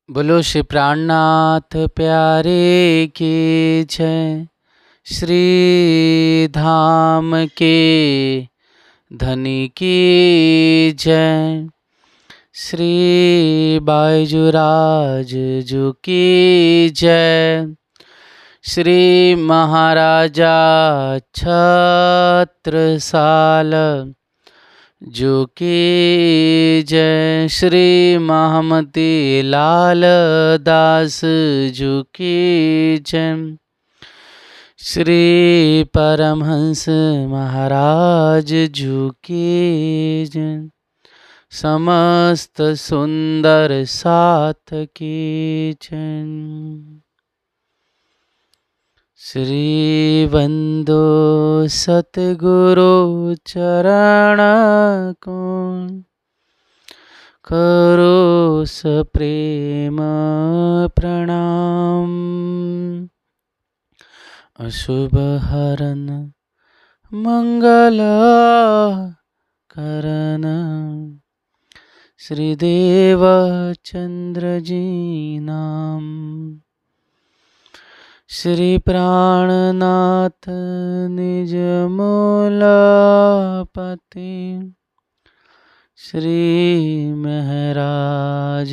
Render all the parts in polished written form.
बोलो श्री प्राणनाथ प्यारे की जय। श्री धाम के धनी की जय। श्री बायजुराज जू की जय। श्री महाराजा छत्रसाल जो की जय। श्री महामती लाल दास जो की जय। श्री परमहंस महाराज जो की जय। समस्त सुंदर साथ की जय। श्री वंदो सतगुरु चरण को करो सप्रेम प्रणाम। अशुभ हरन मंगल करन श्रीदेव चंद्र जी नाम। श्री प्राणनाथ निज मूलपति श्री महराज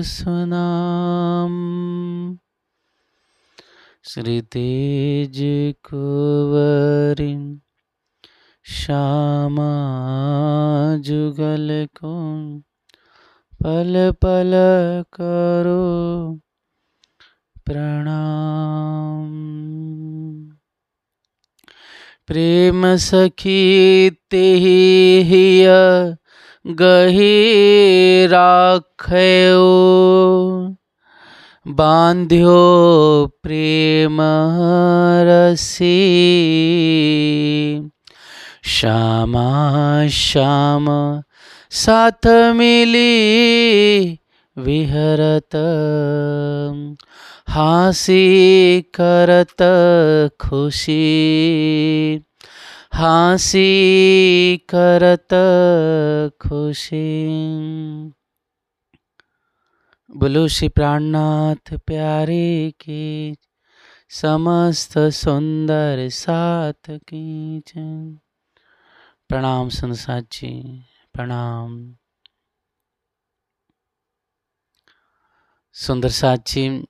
सुनाम। श्री तेज कुंवरी श्यामा जुगल को पल पल करो प्रणाम। प्रेम सखी तेहि हिय गही राख्यो बांध्यो प्रेम रसी। श्यामा श्याम साथ मिली विहरत हासी करत खुशी। हासी करत खुशी। बोलो श्री प्राणनाथ प्यारे की समस्त सुंदर साथ की जय। प्रणाम संसार जी, प्रणाम। सुंदर साथ जी,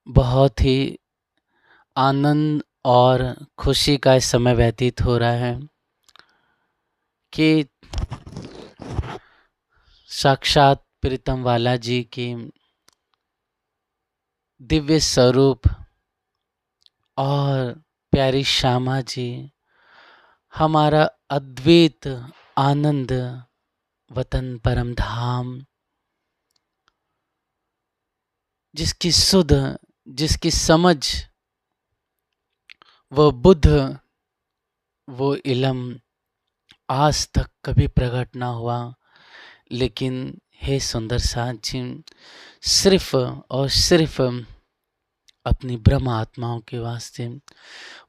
बहुत ही आनंद और खुशी का इस समय व्यतीत हो रहा है कि साक्षात प्रीतम वाला जी की दिव्य स्वरूप और प्यारी श्यामा जी हमारा अद्वैत आनंद वतन परम धाम, जिसकी सुध, जिसकी समझ, वो बुद्ध, वो इलम आज तक कभी प्रकट ना हुआ। लेकिन हे सुंदर साथ जी, सिर्फ और सिर्फ अपनी ब्रह्म आत्माओं के वास्ते,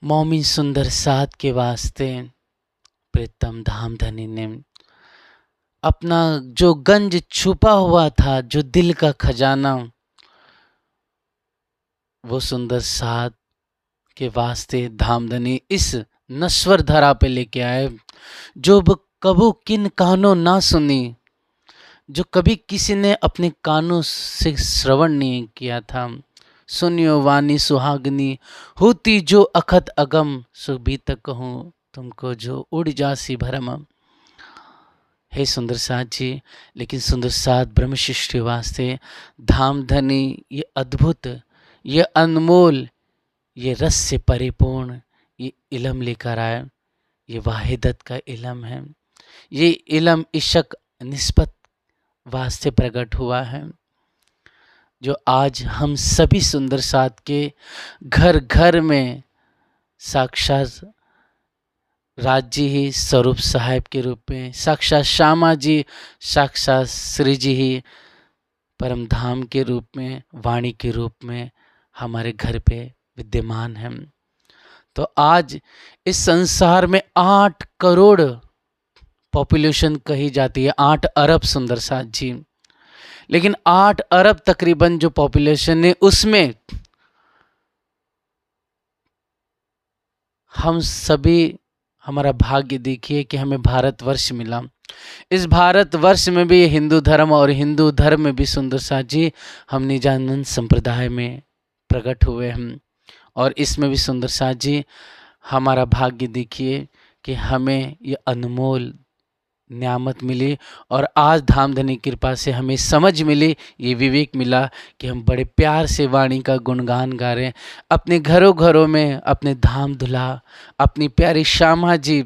मौमी सुंदर साथ के वास्ते प्रीतम धाम धनी ने अपना जो गंज छुपा हुआ था, जो दिल का खजाना, वो सुंदर साथ के वास्ते धामधनी इस नश्वर धरा पे लेके आए, जो कबू किन कानों ना सुनी, जो कभी किसी ने अपने कानों से श्रवण नहीं किया था। सुनियो वाणी सुहागनी होती जो अखत अगम, सुबी तक कहूँ तुमको जो उड़ जासी भरम। हे सुंदर साथ जी, लेकिन सुंदर साथ ब्रह्म शिष्ट वास्ते धामधनी ये अद्भुत, ये अनमोल, ये रस से परिपूर्ण ये इलम लेकर आए। ये वाहिदत का इलम है। ये इलम इशक निस्बत वास्ते प्रकट हुआ है, जो आज हम सभी सुंदर साथ के घर घर में साक्षात राज जी ही स्वरूप साहेब के रूप में, साक्षात श्यामा जी, साक्षात श्री जी ही परम धाम के रूप में, वाणी के रूप में हमारे घर पे विद्यमान है। तो आज इस संसार में 8 करोड़ पॉपुलेशन कही जाती है 8 अरब सुंदर साथ जी, लेकिन 8 अरब तकरीबन जो पॉपुलेशन है उसमें हम सभी, हमारा भाग्य देखिए कि हमें भारतवर्ष मिला। इस भारतवर्ष में भी हिंदू धर्म और हिंदू धर्म में भी सुंदर साथ जी हम निजानंद संप्रदाय में प्रकट हुए हम, और इसमें भी सुंदर साथ जी हमारा भाग्य देखिए कि हमें ये अनमोल न्यामत मिली, और आज धामधनी कृपा से हमें समझ मिली, ये विवेक मिला कि हम बड़े प्यार से वाणी का गुणगान गा रहे हैं, अपने घरों घरों में अपने धाम धुला अपनी प्यारी श्यामा जी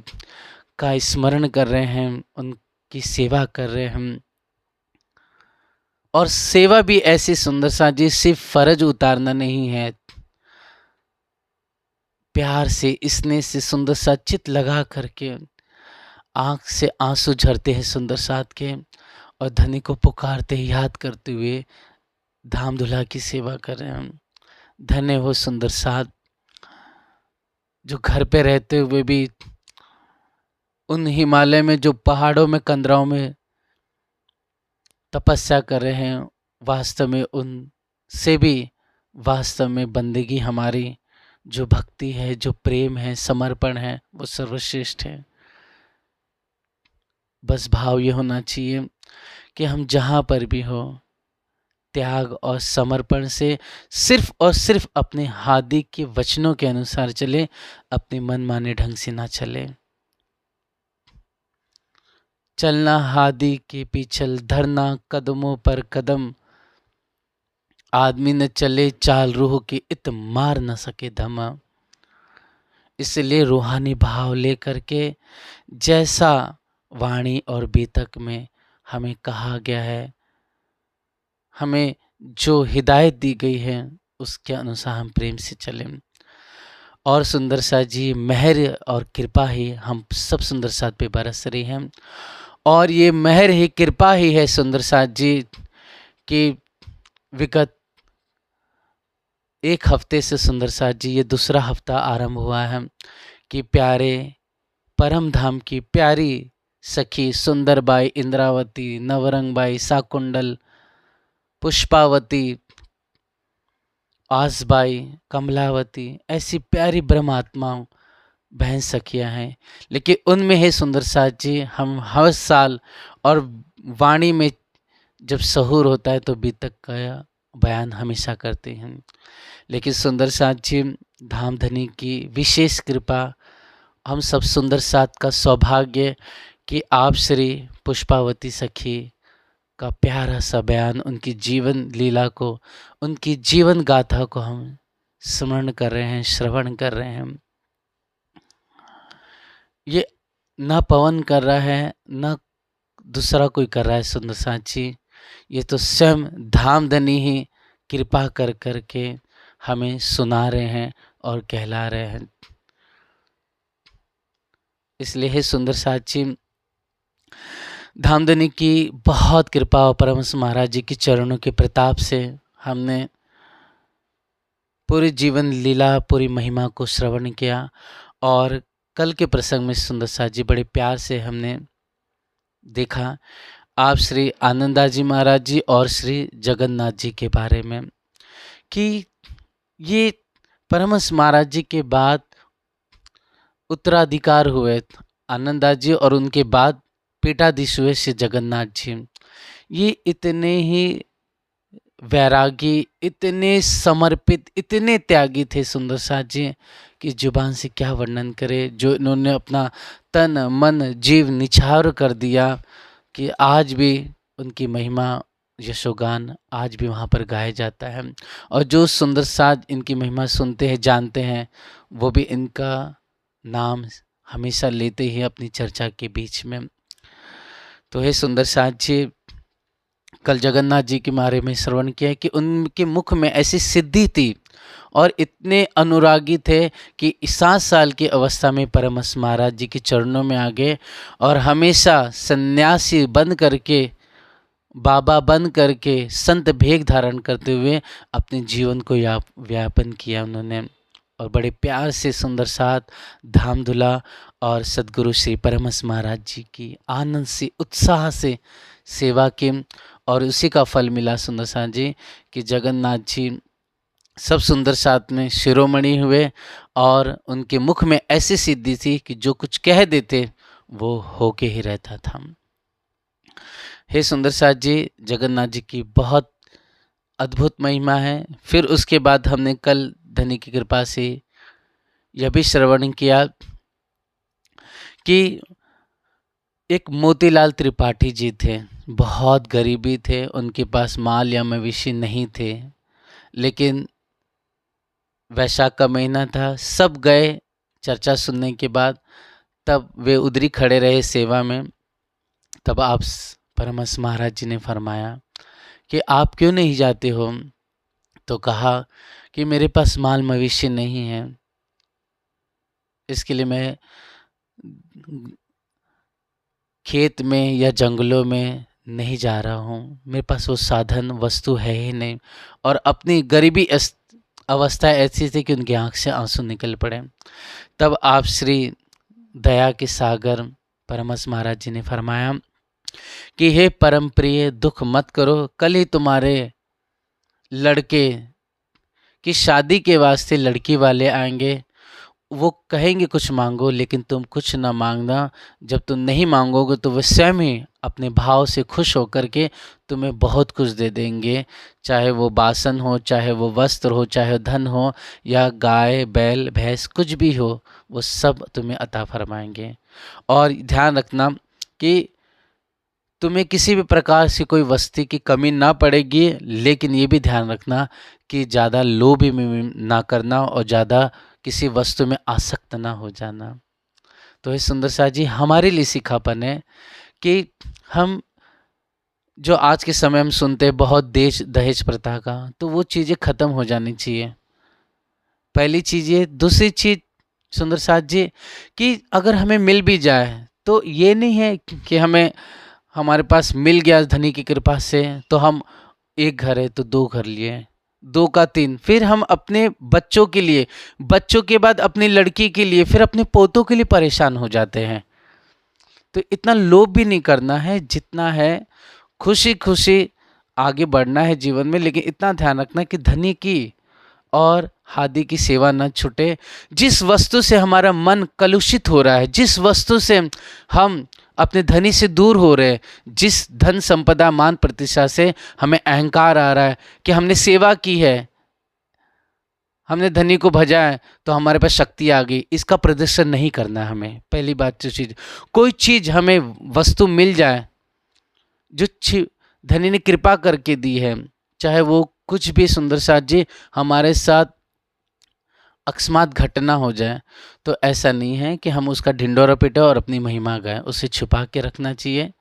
का स्मरण कर रहे हैं, उनकी सेवा कर रहे हैं हम। और सेवा भी ऐसी सुंदर सा जी सिर्फ फर्ज उतारना नहीं है, प्यार से स्नेह से सुंदर सा चित लगा करके आंख से आंसू झरते हैं सुंदर साथ के, और धनी को पुकारते याद करते हुए धाम धुला की सेवा कर रहे हैं हम। धन्य हो सुंदर साथ जो घर पे रहते हुए भी उन हिमालय में, जो पहाड़ों में कंदराओं में तपस्या कर रहे हैं, वास्तव में उनसे भी वास्तव में बंदगी हमारी जो भक्ति है, जो प्रेम है, समर्पण है, वो सर्वश्रेष्ठ है। बस भाव ये होना चाहिए कि हम जहाँ पर भी हो त्याग और समर्पण से सिर्फ और सिर्फ अपने हादी के वचनों के अनुसार चले, अपने मन माने ढंग से ना चले। चलना हादी के पीछल, धरना कदमों पर कदम, आदमी न चले चाल रूह की, इत मार न सके धमा। इसलिए रूहानी भाव लेकर के जैसा वाणी और बीतक में हमें कहा गया है, हमें जो हिदायत दी गई है, उसके अनुसार हम प्रेम से चलें। और सुंदर साथ जी मेहर और कृपा ही हम सब सुंदर साथ पे बरस रही है, और ये मेहर ही कृपा ही है सुंदर साथ जी कि विगत एक हफ्ते से सुंदर साथ जी ये दूसरा हफ्ता आरंभ हुआ है कि प्यारे परम धाम की प्यारी सखी सुंदरबाई, इंद्रावती, नवरंगबाई, साकुंडल, पुष्पावती, आसबाई, कमलावती, ऐसी प्यारी ब्रह्मात्माओं बहन सखियां हैं, लेकिन उनमें है सुंदर साथ जी हम हर साल, और वाणी में जब सहूर होता है तो बीतक का बयान हमेशा करते हैं। लेकिन सुंदर साथ जी धामधनी की विशेष कृपा, हम सब सुंदर साथ का सौभाग्य कि आप श्री पुष्पावती सखी का प्यारा सा बयान, उनकी जीवन लीला को, उनकी जीवन गाथा को हम स्मरण कर रहे हैं, श्रवण कर रहे हैं। ये ना पवन कर रहा है, ना दूसरा कोई कर रहा है सुंदर साथ जी, ये तो स्वयं धामधनी ही कृपा कर कर के हमें सुना रहे हैं और कहला रहे हैं। इसलिए है सुंदर साथ जी धामधनी की बहुत कृपा और परमहंस महाराज जी के चरणों के प्रताप से हमने पूरी जीवन लीला, पूरी महिमा को श्रवण किया, और कल के प्रसंग में सुंदर साथ जी बड़े प्यार से हमने देखा आप श्री आनंदा जी महाराज जी और श्री जगन्नाथ जी के बारे में, कि ये परमहंस महाराज जी के बाद उत्तराधिकार हुए आनंदा जी, और उनके बाद पीठाधीश हुए श्री जगन्नाथ जी। ये इतने ही वैरागी, इतने समर्पित, इतने त्यागी थे सुंदर साथ जी कि जुबान से क्या वर्णन करे, जो इन्होंने अपना तन मन जीव निछावर कर दिया कि आज भी उनकी महिमा यशोगान आज भी वहाँ पर गाया जाता है, और जो सुंदर साथ इनकी महिमा सुनते हैं, जानते हैं, वो भी इनका नाम हमेशा लेते ही अपनी चर्चा के बीच में। तो हे सुंदर साथ जी कल जगन्नाथ जी के बारे में श्रवण किया कि उनके मुख में ऐसी सिद्धि थी और इतने अनुरागी थे कि 7 साल की अवस्था में परमहंस महाराज जी के चरणों में आ गए, और हमेशा सन्यासी बन करके, बाबा बन करके, संत भेख धारण करते हुए अपने जीवन को व्यापन किया उन्होंने। और बड़े प्यार से सुंदर साथ धाम धुला और सद्गुरु श्री परमहंस महाराज जी की आनंद से उत्साह से सेवा की और उसी का फल मिला सुंदर साथ जी कि जगन्नाथ जी सब सुंदर साथ में शिरोमणि हुए और उनके मुख में ऐसी सिद्धि थी कि जो कुछ कह देते वो होके ही रहता था। हे सुंदर साथ जी, जगन्नाथ जी की बहुत अद्भुत महिमा है। फिर उसके बाद हमने कल धनी की कृपा से यह भी श्रवण किया कि एक मोतीलाल त्रिपाठी जी थे, बहुत गरीबी थे, उनके पास माल या मवेशी नहीं थे, लेकिन वैशाख का महीना था, सब गए चर्चा सुनने के बाद, तब वे उधरी खड़े रहे सेवा में। तब आप परमहंस महाराज जी ने फरमाया कि आप क्यों नहीं जाते हो? तो कहा कि मेरे पास माल मवेशी नहीं है, इसके लिए मैं खेत में या जंगलों में नहीं जा रहा हूँ, मेरे पास वो साधन वस्तु है ही नहीं। और अपनी गरीबी अवस्था ऐसी थी कि उनकी आंख से आंसू निकल पड़े। तब आप श्री दया के सागर परमहंस महाराज जी ने फरमाया कि हे परम प्रिय, दुख मत करो, कल ही तुम्हारे लड़के की शादी के वास्ते लड़की वाले आएंगे, वो कहेंगे कुछ मांगो, लेकिन तुम कुछ ना मांगना। जब तुम नहीं मांगोगे तो वे स्वयं ही अपने भाव से खुश होकर के तुम्हें बहुत कुछ दे देंगे, चाहे वो बासन हो, चाहे वो वस्त्र हो, चाहे धन हो, या गाय बैल भैंस कुछ भी हो, वो सब तुम्हें अता फरमाएंगे। और ध्यान रखना कि तुम्हें किसी भी प्रकार से कोई वस्तु की कमी ना पड़ेगी, लेकिन ये भी ध्यान रखना कि ज़्यादा लोभ भी ना करना और ज़्यादा किसी वस्तु में आसक्त ना हो जाना। तो ये सुंदर साथ जी हमारे लिए सिखापन है कि हम जो आज के समय हम सुनते हैं बहुत देश दहेज प्रथा का, तो वो चीज़ें ख़त्म हो जानी चाहिए, पहली चीज़ ये। दूसरी चीज़ सुंदर साथ जी कि अगर हमें मिल भी जाए तो ये नहीं है कि हमें हमारे पास मिल गया धनी की कृपा से तो हम एक घर है तो दो घर लिए, दो का तीन, फिर हम अपने बच्चों के लिए, बच्चों के बाद अपनी लड़की के लिए, फिर अपने पोतों के लिए परेशान हो जाते हैं। तो इतना लोभ भी नहीं करना है, जितना है खुशी खुशी आगे बढ़ना है जीवन में, लेकिन इतना ध्यान रखना कि धनी की और हादी की सेवा न छूटे। जिस वस्तु से हमारा मन कलुषित हो रहा है, जिस वस्तु से हम अपने धनी से दूर हो रहे हैं, जिस धन संपदा मान प्रतिष्ठा से हमें अहंकार आ रहा है कि हमने सेवा की है, हमने धनी को भजा है तो हमारे पास शक्ति आ गई, इसका प्रदर्शन नहीं करना है हमें। पहली बात जो चीज़, कोई चीज़ हमें वस्तु मिल जाए जो धनी ने कृपा करके दी है, चाहे वो कुछ भी सुंदर साथ जी हमारे साथ अकस्मात घटना हो जाए, तो ऐसा नहीं है कि हम उसका ढिंडोरा पीटे और अपनी महिमा गाएं, उसे छुपा के रखना चाहिए।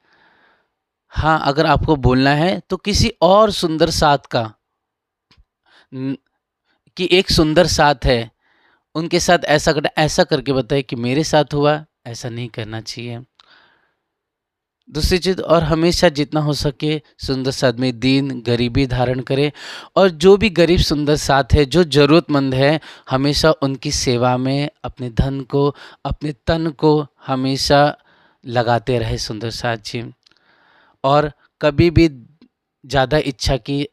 हाँ, अगर आपको बोलना है तो किसी और सुंदर साथ का कि एक सुंदर साथ है, उनके साथ ऐसा करके बताए कि मेरे साथ हुआ, ऐसा नहीं करना चाहिए। दूसरी चीज़, और हमेशा जितना हो सके सुंदर साथ में दीन गरीबी धारण करें, और जो भी गरीब सुंदर साथ है, जो ज़रूरतमंद है, हमेशा उनकी सेवा में अपने धन को, अपने तन को हमेशा लगाते रहे सुंदर साथ जी। और कभी भी ज़्यादा इच्छा की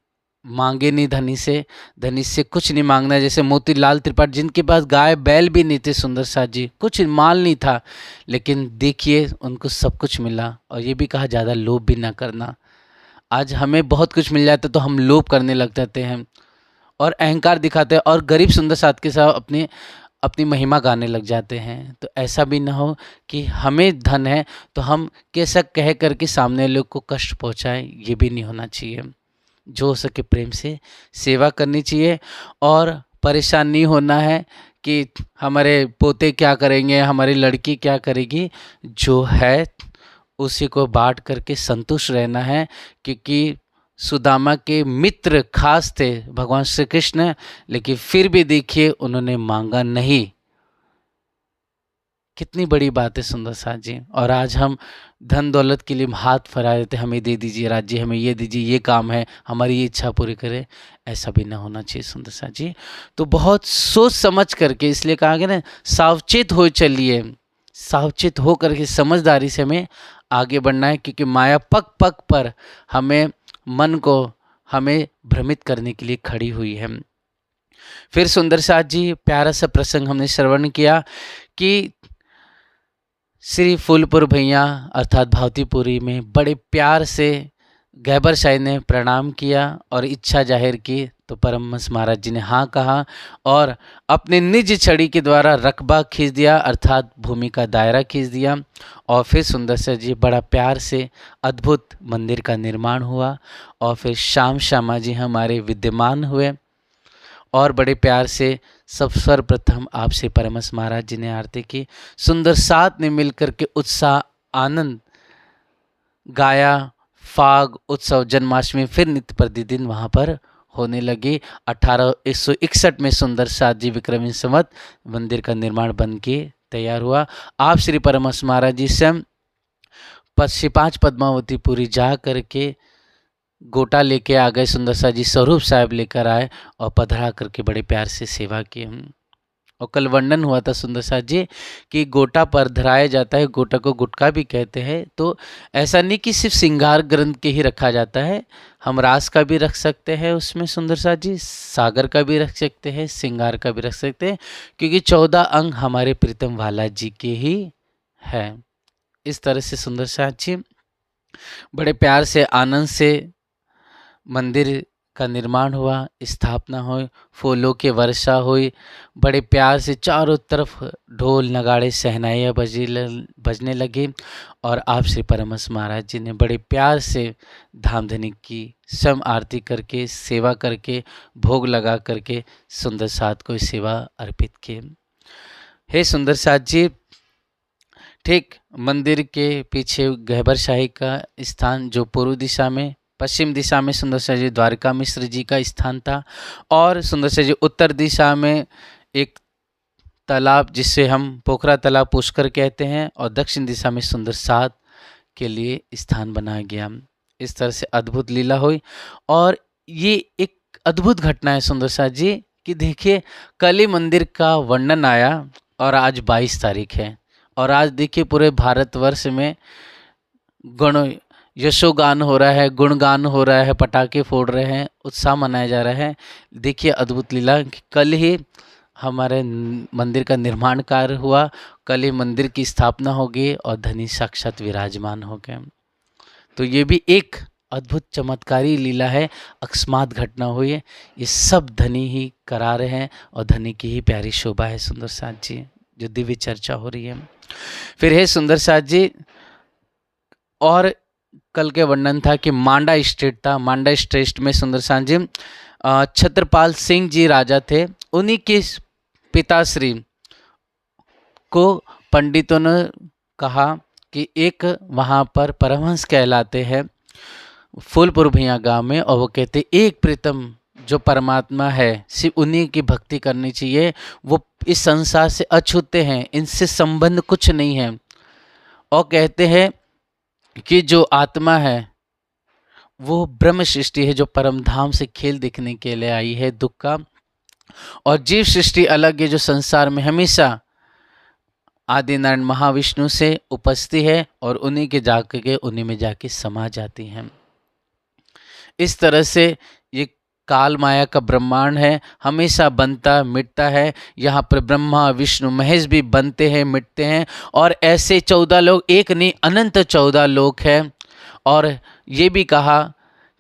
मांगे नहीं धनी से कुछ नहीं मांगना। जैसे मोतीलाल त्रिपाठी जिनके पास गाय बैल भी नहीं थे सुंदर साथ जी, कुछ माल नहीं था, लेकिन देखिए उनको सब कुछ मिला। और ये भी कहा ज़्यादा लोभ भी ना करना। आज हमें बहुत कुछ मिल जाता है तो हम लोभ करने लग जाते हैं और अहंकार दिखाते हैं और गरीब सुंदर साथ के साथ अपनी महिमा गाने लग जाते हैं। तो ऐसा भी ना हो कि हमें धन है तो हम कैसा कह करके सामने लोग को कष्ट पहुँचाएं, ये भी नहीं होना चाहिए। जो हो सके प्रेम से सेवा करनी चाहिए और परेशान नहीं होना है कि हमारे पोते क्या करेंगे, हमारी लड़की क्या करेगी। जो है उसी को बांट करके संतुष्ट रहना है, क्योंकि सुदामा के मित्र खास थे भगवान श्री कृष्ण, लेकिन फिर भी देखिए उन्होंने मांगा नहीं। कितनी बड़ी बात है सुंदर साथ जी। और आज हम धन दौलत के लिए हाथ फैला देते, हमें दे दीजिए राज्य, हमें ये दीजिए, ये काम है, हमारी ये इच्छा पूरी करे। ऐसा भी ना होना चाहिए सुंदर साथ जी। तो बहुत सोच समझ करके, इसलिए कहा गया ना, सावचेत हो चलिए, सावचेत हो करके समझदारी से हमें आगे बढ़ना है, क्योंकि माया पग पग पर हमें, मन को हमें भ्रमित करने के लिए खड़ी हुई है। फिर सुंदर साथ जी प्यारा सा प्रसंग हमने श्रवण किया कि श्री फूलपुर भैया अर्थात भावतीपुरी में बड़े प्यार से गैबर शाही ने प्रणाम किया और इच्छा जाहिर की, तो परमहंस महाराज जी ने हाँ कहा और अपने निज छड़ी के द्वारा रकबा खींच दिया, अर्थात भूमि का दायरा खींच दिया। और फिर सुंदर साथ जी बड़ा प्यार से अद्भुत मंदिर का निर्माण हुआ। और फिर श्याम श्यामा जी हमारे विद्यमान हुए और बड़े प्यार से सब सर्वप्रथम आपसे परमहंस महाराज जी ने आरती की। सुंदर साथ ने मिलकर के उत्साह आनंद गाया, फाग उत्सव जन्माष्टमी फिर नित्य प्रतिदिन वहाँ पर होने लगी। 1861 में सुंदर साथ जी विक्रमी संवत मंदिर का निर्माण बन के तैयार हुआ। आप श्री परमहंस महाराज जी स्वयं 5 पद्मावतीपुरी जा करके गोटा लेके आ गए, सुंदर साथ जी स्वरूप साहब लेकर आए और पधरा करके बड़े प्यार से सेवा की। और कल वर्णन हुआ था सुंदर साथ जी कि गोटा पर धराया जाता है, गोटा को गुटका भी कहते हैं। तो ऐसा नहीं कि सिर्फ श्रृंगार ग्रंथ के ही रखा जाता है, हम रास का भी रख सकते हैं उसमें सुंदर साथ जी, सागर का भी रख सकते हैं, श्रृंगार का भी रख सकते हैं, क्योंकि 14 अंग हमारे प्रीतम वाला जी के ही है। इस तरह से सुंदर साथ जी बड़े प्यार से आनंद से मंदिर का निर्माण हुआ, स्थापना हुई, फूलों की वर्षा हुई, बड़े प्यार से चारों तरफ ढोल नगाड़े शहनाइयाँ बजने लगी। और आप श्री परमहंस महाराज जी ने बड़े प्यार से धामधनी की, स्वयं आरती करके, सेवा करके, भोग लगा करके सुंदर साथ को सेवा अर्पित की। हे सुंदर साथ जी, ठीक मंदिर के पीछे गहबर शाही का स्थान जो पूर्व दिशा में, पश्चिम दिशा में सुंदर साथ जी द्वारका मिश्र जी का स्थान था। और सुंदर साथ जी उत्तर दिशा में एक तालाब जिसे हम पोखरा तालाब पुष्कर कहते हैं, और दक्षिण दिशा में सुंदर साथ के लिए स्थान बनाया गया। इस तरह से अद्भुत लीला हुई। और ये एक अद्भुत घटना है सुंदर साथ जी कि देखिए कल ही मंदिर का वर्णन आया और आज 22 तारीख है, और आज देखिए पूरे भारतवर्ष में गण यशोगान हो रहा है, गुणगान हो रहा है, पटाखे फोड़ रहे हैं, उत्साह मनाया जा रहा है। देखिए अद्भुत लीला, कल ही हमारे मंदिर का निर्माण कार्य हुआ, कल ही मंदिर की स्थापना होगी और धनी साक्षात विराजमान हो गए। तो ये भी एक अद्भुत चमत्कारी लीला है, अकस्मात घटना हुई है। ये सब धनी ही करा रहे हैं और धनी की ही प्यारी शोभा है सुंदर साथ जी, जो दिव्य चर्चा हो रही है। फिर है सुंदर साथ जी, और कल के वर्णन था कि मांडा स्टेट था। मांडा स्टेट में सुंदर साथ जी छत्रपाल सिंह जी राजा थे, उन्हीं के पिताश्री को पंडितों ने कहा कि एक वहाँ पर परमहंस कहलाते हैं फूलपुर भैया गांव में, और वो कहते एक प्रीतम जो परमात्मा है सिर्फ उन्हीं की भक्ति करनी चाहिए, वो इस संसार से अछूते हैं, इनसे संबंध कुछ नहीं है। और कहते हैं कि जो आत्मा है वो ब्रह्म सृष्टि है, जो परम धाम से खेल दिखने के लिए आई है दुख का, और जीव सृष्टि अलग है जो संसार में हमेशा आदिनारायण महाविष्णु से उपस्थित है और उन्हीं के जाकर के उन्हीं में जाके समा जाती हैं। इस तरह से ये काल माया का ब्रह्मांड है, हमेशा बनता मिटता है। यहाँ पर ब्रह्मा विष्णु महेश भी बनते हैं मिटते हैं, और ऐसे 14 लोग, एक नहीं अनंत 14 लोग हैं। और ये भी कहा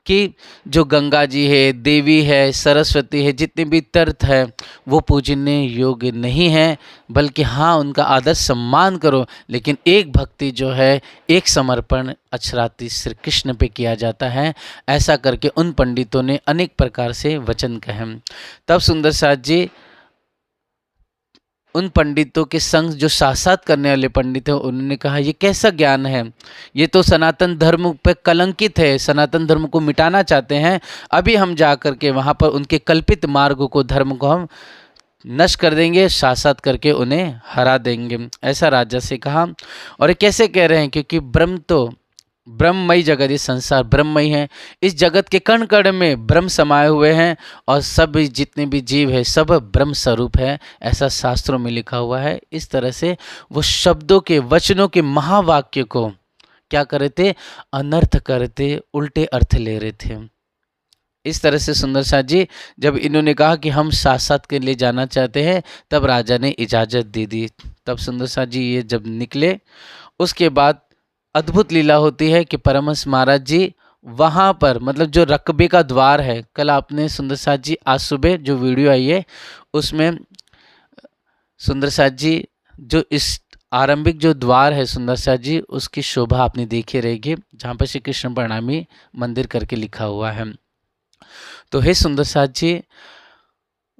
कि जो गंगा जी है, देवी है, सरस्वती है, जितने भी तीर्थ है वो पूजने योग्य नहीं है, बल्कि हाँ उनका आदर सम्मान करो, लेकिन एक भक्ति जो है, एक समर्पण अक्षराती श्री कृष्ण पे किया जाता है। ऐसा करके उन पंडितों ने अनेक प्रकार से वचन कहे। तब सुंदर साथ जी उन पंडितों के संग जो शास्त्रार्थ करने वाले पंडित हैं, उन्होंने कहा ये कैसा ज्ञान है, ये तो सनातन धर्म पे कलंकित है, सनातन धर्म को मिटाना चाहते हैं। अभी हम जा कर के वहाँ पर उनके कल्पित मार्ग को, धर्म को हम नष्ट कर देंगे, साथ साथ करके उन्हें हरा देंगे, ऐसा राजा से कहा। और ये कैसे कह रहे हैं? क्योंकि ब्रह्म तो ब्रह्ममयी जगत, ये संसार ब्रह्ममयी है, इस जगत के कण कण में ब्रह्म समाये हुए हैं और सब जितने भी जीव है सब ब्रह्म स्वरूप है, ऐसा शास्त्रों में लिखा हुआ है। इस तरह से वो शब्दों के, वचनों के महावाक्य को क्या कर रहे थे? अनर्थ करते, उल्टे अर्थ ले रहे थे। इस तरह से सुंदर साथ जी जब इन्होंने कहा कि हम साथ साथ के लिए जाना चाहते हैं, तब राजा ने इजाज़त दे दी। तब सुंदर साथ जी ये जब निकले, उसके बाद अद्भुत लीला होती है कि परमहंस महाराज जी वहाँ पर, मतलब जो रकबे का द्वार है, कल आपने सुंदर साथ जी आज सुबह जो वीडियो आई है उसमें सुंदर साथ जी जो इस आरंभिक जो द्वार है सुंदर साथ जी, उसकी शोभा आपने देखी रहेगी, जहाँ पर श्री कृष्ण प्रणामी मंदिर करके लिखा हुआ है। तो हे सुंदर साथ जी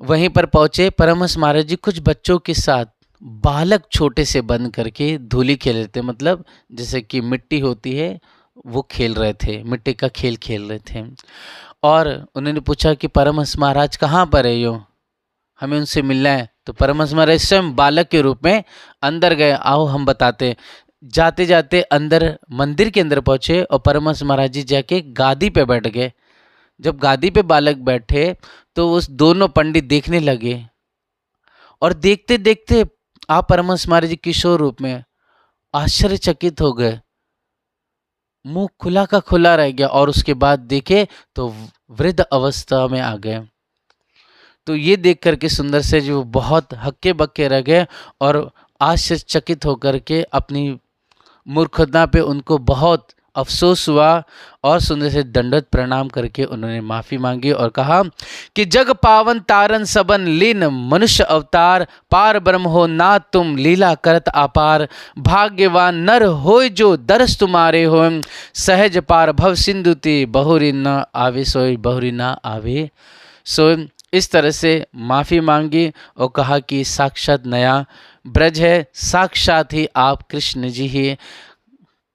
वहीं पर पहुंचे। परमहंस महाराज जी कुछ बच्चों के साथ बालक छोटे से बंद करके धूली खेल रहे थे, मतलब जैसे कि मिट्टी होती है वो खेल रहे थे, मिट्टी का खेल खेल रहे थे। और उन्होंने पूछा कि परमहंस महाराज कहाँ पर है, यो हमें उनसे मिलना है। तो परमहंस महाराज स्वयं बालक के रूप में अंदर गए, आओ हम बताते। जाते जाते अंदर मंदिर के अंदर पहुंचे और परमहंस महाराज जी जाके गादी पे बैठ गए। जब गादी पे बालक बैठे तो उस दोनों पंडित देखने लगे और देखते देखते आप परमहंस महाराज जी किशोर रूप में आश्चर्यचकित हो गए, मुंह खुला का खुला रह गया और उसके बाद देखे तो वृद्ध अवस्था में आ गए। तो ये देख करके सुंदर से जो बहुत हक्के बक्के रह गए और आश्चर्यचकित होकर के अपनी मूर्खता पे उनको बहुत अफसोस हुआ और सुंदर से दंडवत प्रणाम करके उन्होंने माफ़ी मांगी और कहा कि जग पावन तारन सबन लीन मनुष्य अवतार, पार ब्रह्म हो ना तुम लीला करत अपार, भाग्यवान नर होय जो दर्श तुम्हारे हो, सहज पार भव सिंधुति बहुरी न आवे सोई बहुरी ना आवे सोई। इस तरह से माफ़ी मांगी और कहा कि साक्षात नया ब्रज है, साक्षात ही आप कृष्ण जी ही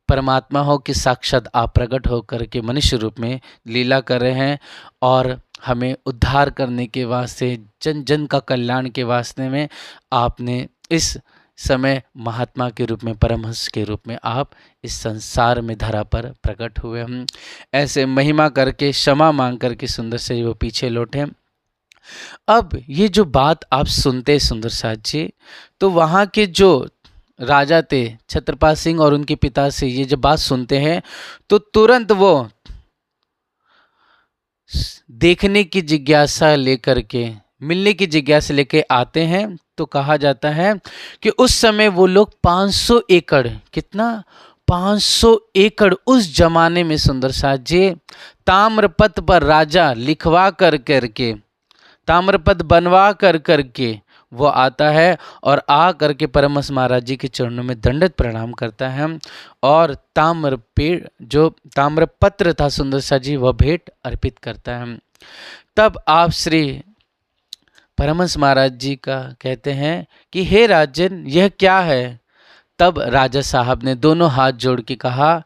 परमात्मा हो कि साक्षात आप प्रकट होकर के मनुष्य रूप में लीला कर रहे हैं और हमें उद्धार करने के वास्ते, जन जन का कल्याण के वास्ते में आपने इस समय महात्मा के रूप में, परमहंस के रूप में आप इस संसार में धरा पर प्रकट हुए। हम ऐसे महिमा करके क्षमा मांग करके सुंदर से वो पीछे लौटे। अब ये जो बात आप सुनते सुंदर साथ जी, तो वहाँ के जो राजा थे छत्रपाल सिंह और उनके पिता से ये जब बात सुनते हैं तो तुरंत वो देखने की जिज्ञासा लेकर के, मिलने की जिज्ञासा लेके आते हैं। तो कहा जाता है कि उस समय वो लोग 500 एकड़, कितना 500 एकड़ उस जमाने में सुंदर साथ जी ताम्रपत्र पर राजा लिखवा कर करके, ताम्रपत्र बनवा कर करके वो आता है और आ करके परमहंस महाराज जी के चरणों में दंडवत प्रणाम करता है और ताम्र पेड़ जो ताम्रपत्र था सुंदर सा जी वह भेंट अर्पित करता है। तब आप श्री परमहंस महाराज जी का कहते हैं कि हे राजन यह क्या है। तब राजा साहब ने दोनों हाथ जोड़ के कहा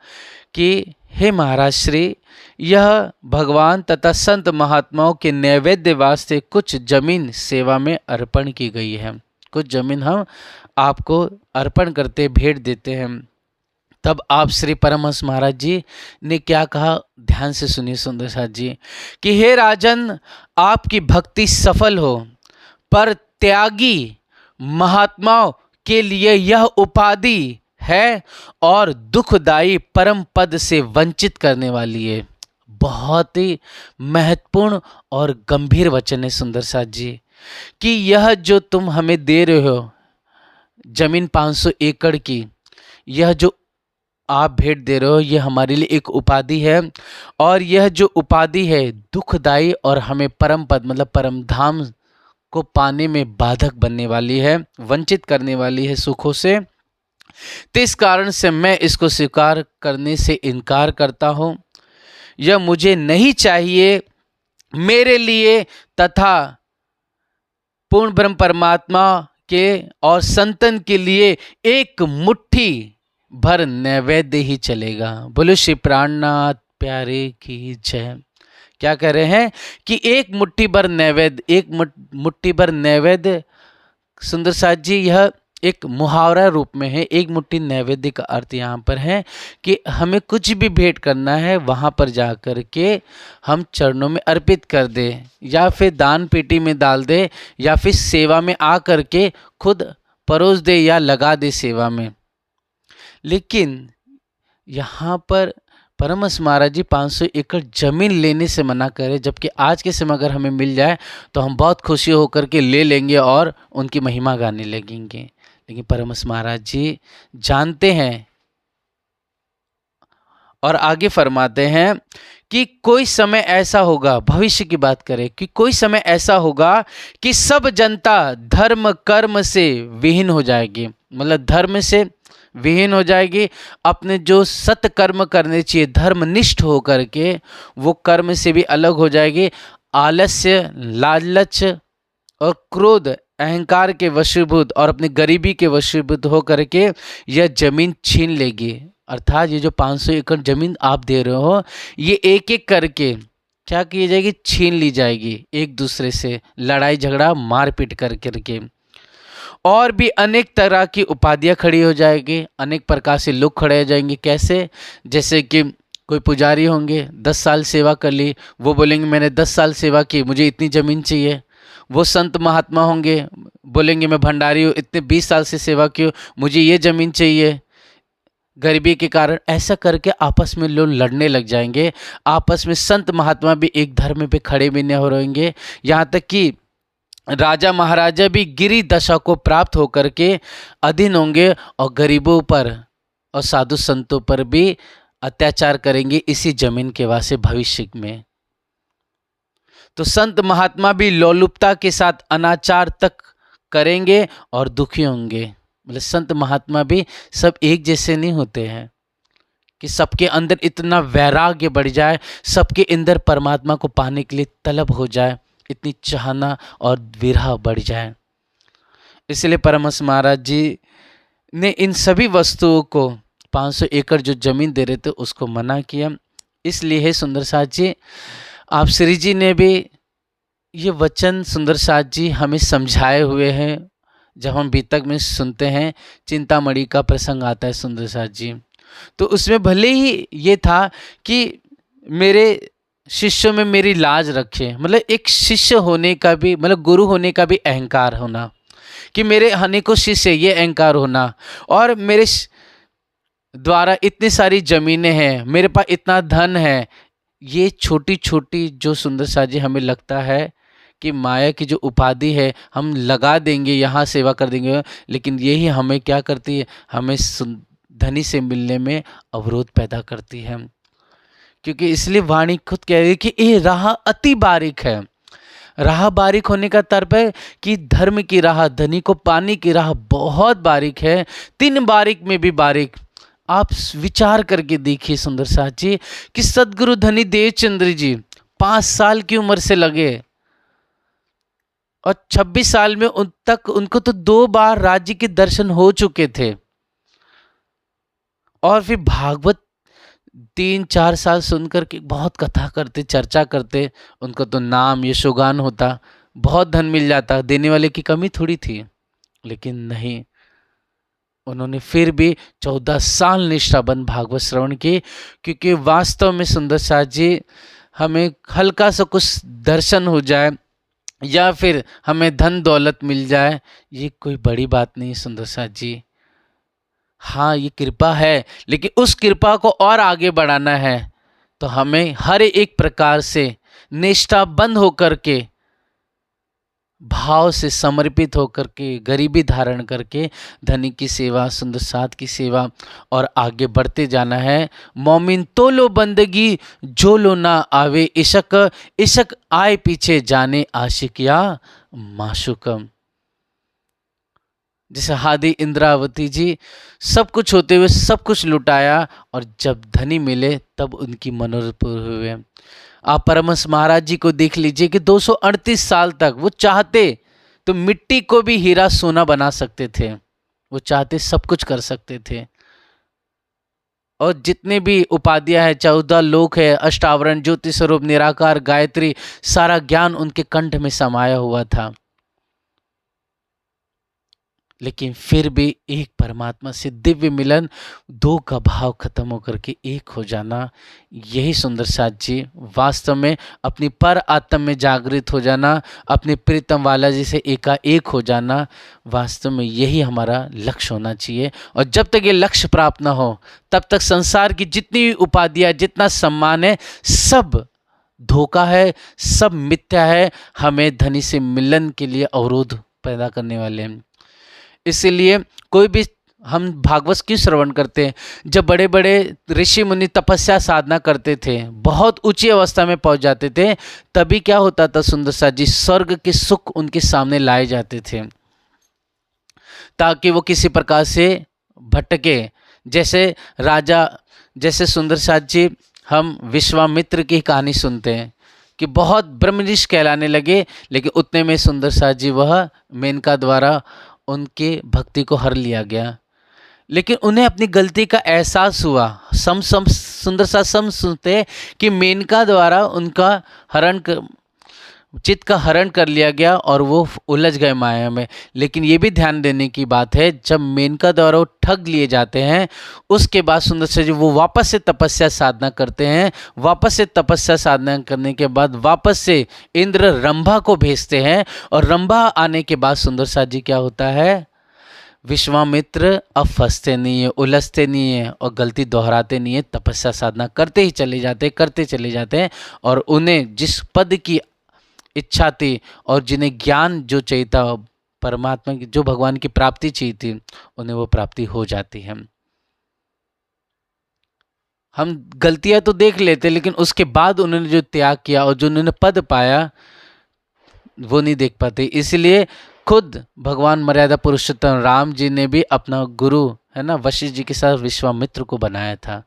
कि हे महाराज श्री, यह भगवान तथा संत महात्माओं के नैवेद्य वास्ते कुछ जमीन सेवा में अर्पण की गई है, कुछ जमीन हम आपको अर्पण करते, भेंट देते हैं। तब आप श्री परमहंस महाराज जी ने क्या कहा, ध्यान से सुनिए सुंदर साथ जी, कि हे राजन आपकी भक्ति सफल हो, पर त्यागी महात्माओं के लिए यह उपाधि है और दुखदायी परम पद से वंचित करने वाली है। बहुत ही महत्वपूर्ण और गंभीर वचन है सुंदर साथ जी, कि यह जो तुम हमें दे रहे हो जमीन 500 एकड़ की, यह जो आप भेंट दे रहे हो ये हमारे लिए एक उपाधि है और यह जो उपाधि है दुखदायी और हमें परम पद मतलब परम धाम को पाने में बाधक बनने वाली है, वंचित करने वाली है सुखों से। तो इस कारण से मैं इसको स्वीकार करने से इनकार करता हूँ। यह मुझे नहीं चाहिए। मेरे लिए तथा पूर्ण ब्रह्म परमात्मा के और संतन के लिए एक मुट्ठी भर नैवेद्य ही चलेगा। बोलो श्री प्राणनाथ प्यारे की जय। क्या कह रहे हैं कि एक मुट्ठी भर नैवेद्य, मुट्ठी भर नैवेद्य सुंदर साथ जी यह एक मुहावरा रूप में है। एक मुट्ठी नैवेद्य का अर्थ यहाँ पर है कि हमें कुछ भी भेंट करना है वहाँ पर जा कर के हम चरणों में अर्पित कर दे, या फिर दान पेटी में डाल दे, या फिर सेवा में आ कर के खुद परोस दे या लगा दे सेवा में। लेकिन यहाँ पर परमहंस महाराज जी 500 एकड़ जमीन लेने से मना करें, जबकि आज के समय अगर हमें मिल जाए तो हम बहुत खुशी होकर के ले लेंगे और उनकी महिमा गाने लगेंगे। लेकिन परमहंस महाराज जी जानते हैं और आगे फरमाते हैं कि कोई समय ऐसा होगा, भविष्य की बात करें, कि कोई समय ऐसा होगा कि सब जनता धर्म कर्म से विहीन हो जाएगी, मतलब धर्म से विहीन हो जाएगी। अपने जो सत कर्म करने चाहिए धर्मनिष्ठ हो करके वो कर्म से भी अलग हो जाएगी। आलस्य, लालच और क्रोध, अहंकार के वशीभूत और अपनी गरीबी के वशीभूत हो करके यह जमीन छीन लेगी। अर्थात ये जो 500 एकड़ जमीन आप दे रहे हो ये एक एक करके क्या की जाएगी, छीन ली जाएगी, एक दूसरे से लड़ाई झगड़ा मारपीट कर करके। और भी अनेक तरह की उपाधियाँ खड़ी हो जाएगी, अनेक प्रकार से लोग खड़े हो जाएंगे। कैसे? जैसे कि कोई पुजारी होंगे, 10 साल सेवा कर ली, वो बोलेंगे मैंने 10 साल सेवा की, मुझे इतनी ज़मीन चाहिए। वो संत महात्मा होंगे, बोलेंगे मैं भंडारी हूँ, इतने 20 साल से सेवा की हूँ, मुझे ये ज़मीन चाहिए गरीबी के कारण। ऐसा करके आपस में लोग लड़ने लग जाएंगे। आपस में संत महात्मा भी एक धर्म पे खड़े भी नहीं हो रहेंगे। यहाँ तक कि राजा महाराजा भी गिरी दशा को प्राप्त होकर के अधीन होंगे और गरीबों पर और साधु संतों पर भी अत्याचार करेंगे इसी जमीन के वास्ते भविष्य में। तो संत महात्मा भी लोलुपता के साथ अनाचार तक करेंगे और दुखी होंगे। मतलब संत महात्मा भी सब एक जैसे नहीं होते हैं कि सबके अंदर इतना वैराग्य बढ़ जाए, सबके अंदर परमात्मा को पाने के लिए तलब हो जाए, इतनी चाहना और विरह बढ़ जाए। इसलिए परमहंस महाराज जी ने इन सभी वस्तुओं को 500 एकड़ जो जमीन दे रहे थे उसको मना किया। इसलिए है सुंदर साथ जी, आप श्री जी ने भी ये वचन सुंदर साथ जी हमें समझाए हुए हैं। जब हम बीतक में सुनते हैं चिंतामणि का प्रसंग आता है सुंदर साथ जी, तो उसमें भले ही ये था कि मेरे शिष्यों में मेरी लाज रखे, मतलब एक शिष्य होने का भी, मतलब गुरु होने का भी अहंकार होना, कि मेरे अनेकों शिष्य, ये अहंकार होना, और मेरे द्वारा इतनी सारी ज़मीनें हैं, मेरे पास इतना धन है। ये छोटी छोटी जो सुंदर साथ जी हमें लगता है कि माया की जो उपाधि है हम लगा देंगे, यहाँ सेवा कर देंगे, लेकिन यही हमें क्या करती है, हमें धनी से मिलने में अवरोध पैदा करती है। क्योंकि इसलिए वाणी खुद कह रही है कि ये राह अति बारीक है। राह बारीक होने का तर्क है कि धर्म की राह, धनी को पाने की राह बहुत बारीक है, 3 बारीक में भी बारीक। आप विचार करके देखिए सुंदर साथ जी कि सदगुरु धनी देवचंद्र जी 5 साल की उम्र से लगे और 26 साल में उनको तो 2 बार राज्य के दर्शन हो चुके थे, और फिर भागवत 3-4 साल सुनकर के बहुत कथा करते, चर्चा करते, उनको तो नाम यशोगान होता, बहुत धन मिल जाता, देने वाले की कमी थोड़ी थी। लेकिन नहीं, उन्होंने फिर भी 14 साल निष्ठाबंध भागवत श्रवण की, क्योंकि वास्तव में सुंदर साथ जी हमें हल्का सा कुछ दर्शन हो जाए या फिर हमें धन दौलत मिल जाए, ये कोई बड़ी बात नहीं सुंदर साथ जी। हाँ, ये कृपा है, लेकिन उस कृपा को और आगे बढ़ाना है तो हमें हर एक प्रकार से निष्ठाबंध होकर के, भाव से समर्पित होकर के, गरीबी धारण करके धनी की सेवा, सुंदर साथ की सेवा और आगे बढ़ते जाना है। मोमिन तो लो बंदगी जो लो ना आवे इशक, इशक आए पीछे जाने आशिकिया माशुकम। जैसे हादी इंद्रावती जी सब कुछ होते हुए सब कुछ लुटाया, और जब धनी मिले तब उनकी मनोरथ पूरे हुए। आप परमहंस महाराज जी को देख लीजिए कि 238 साल तक वो चाहते तो मिट्टी को भी हीरा सोना बना सकते थे, वो चाहते सब कुछ कर सकते थे, और जितने भी उपाधियां हैं, 14 लोक है, अष्टावरण, ज्योति स्वरूप, निराकार, गायत्री, सारा ज्ञान उनके कंठ में समाया हुआ था। लेकिन फिर भी एक परमात्मा से दिव्य मिलन, दो का भाव खत्म होकर के एक हो जाना, यही सुंदर साथ जी वास्तव में अपनी पर आत्म में जागृत हो जाना, अपने प्रीतम वाला जी से एकाएक हो जाना, वास्तव में यही हमारा लक्ष्य होना चाहिए। और जब तक ये लक्ष्य प्राप्त ना हो तब तक संसार की जितनी भी उपाधियाँ, जितना सम्मान है, सब धोखा है, सब मिथ्या है, हमें धनी से मिलन के लिए अवरोध पैदा करने वाले हैं। इसीलिए कोई भी हम भागवत क्यों श्रवण करते हैं? जब बड़े बड़े ऋषि मुनि तपस्या साधना करते थे, बहुत ऊंची अवस्था में पहुंच जाते थे, तभी क्या होता था सुंदर साथ जी, स्वर्ग के सुख उनके सामने लाए जाते थे ताकि वो किसी प्रकार से भटके। जैसे राजा, जैसे सुंदर साथ जी हम विश्वामित्र की कहानी सुनते हैं कि बहुत ब्रह्मनिष्ठ कहलाने लगे, लेकिन उतने में सुंदर साथ जी वह मेनका द्वारा उनके भक्ति को हर लिया गया। लेकिन उन्हें अपनी गलती का एहसास हुआ। सुंदर सा सम सुनते कि मेनका द्वारा उनका चित्त का हरण कर लिया गया और वो उलझ गए माया में। लेकिन ये भी ध्यान देने की बात है, जब मेनका द्वारा वो ठग लिए जाते हैं, उसके बाद सुंदर से जी वो वापस से तपस्या साधना करते हैं। वापस से तपस्या साधना करने के बाद वापस से इंद्र रंभा को भेजते हैं, और रंभा आने के बाद सुंदर साथ जी क्या होता है, विश्वामित्र अब फंसते नहीं है, उलझते नहीं है और गलती दोहराते नहीं है, तपस्या साधना करते ही चले जाते हैं। और उन्हें जिस पद की इच्छा थी और जिन्हें ज्ञान जो चाहिए था, परमात्मा की जो भगवान की प्राप्ति चाहिए थी, उन्हें वो प्राप्ति हो जाती है। हम गलतियां तो देख लेते, लेकिन उसके बाद उन्होंने जो त्याग किया और जो उन्होंने पद पाया वो नहीं देख पाते। इसलिए खुद भगवान मर्यादा पुरुषोत्तम राम जी ने भी अपना गुरु है ना वशिष्ठ जी के साथ विश्वामित्र को बनाया था।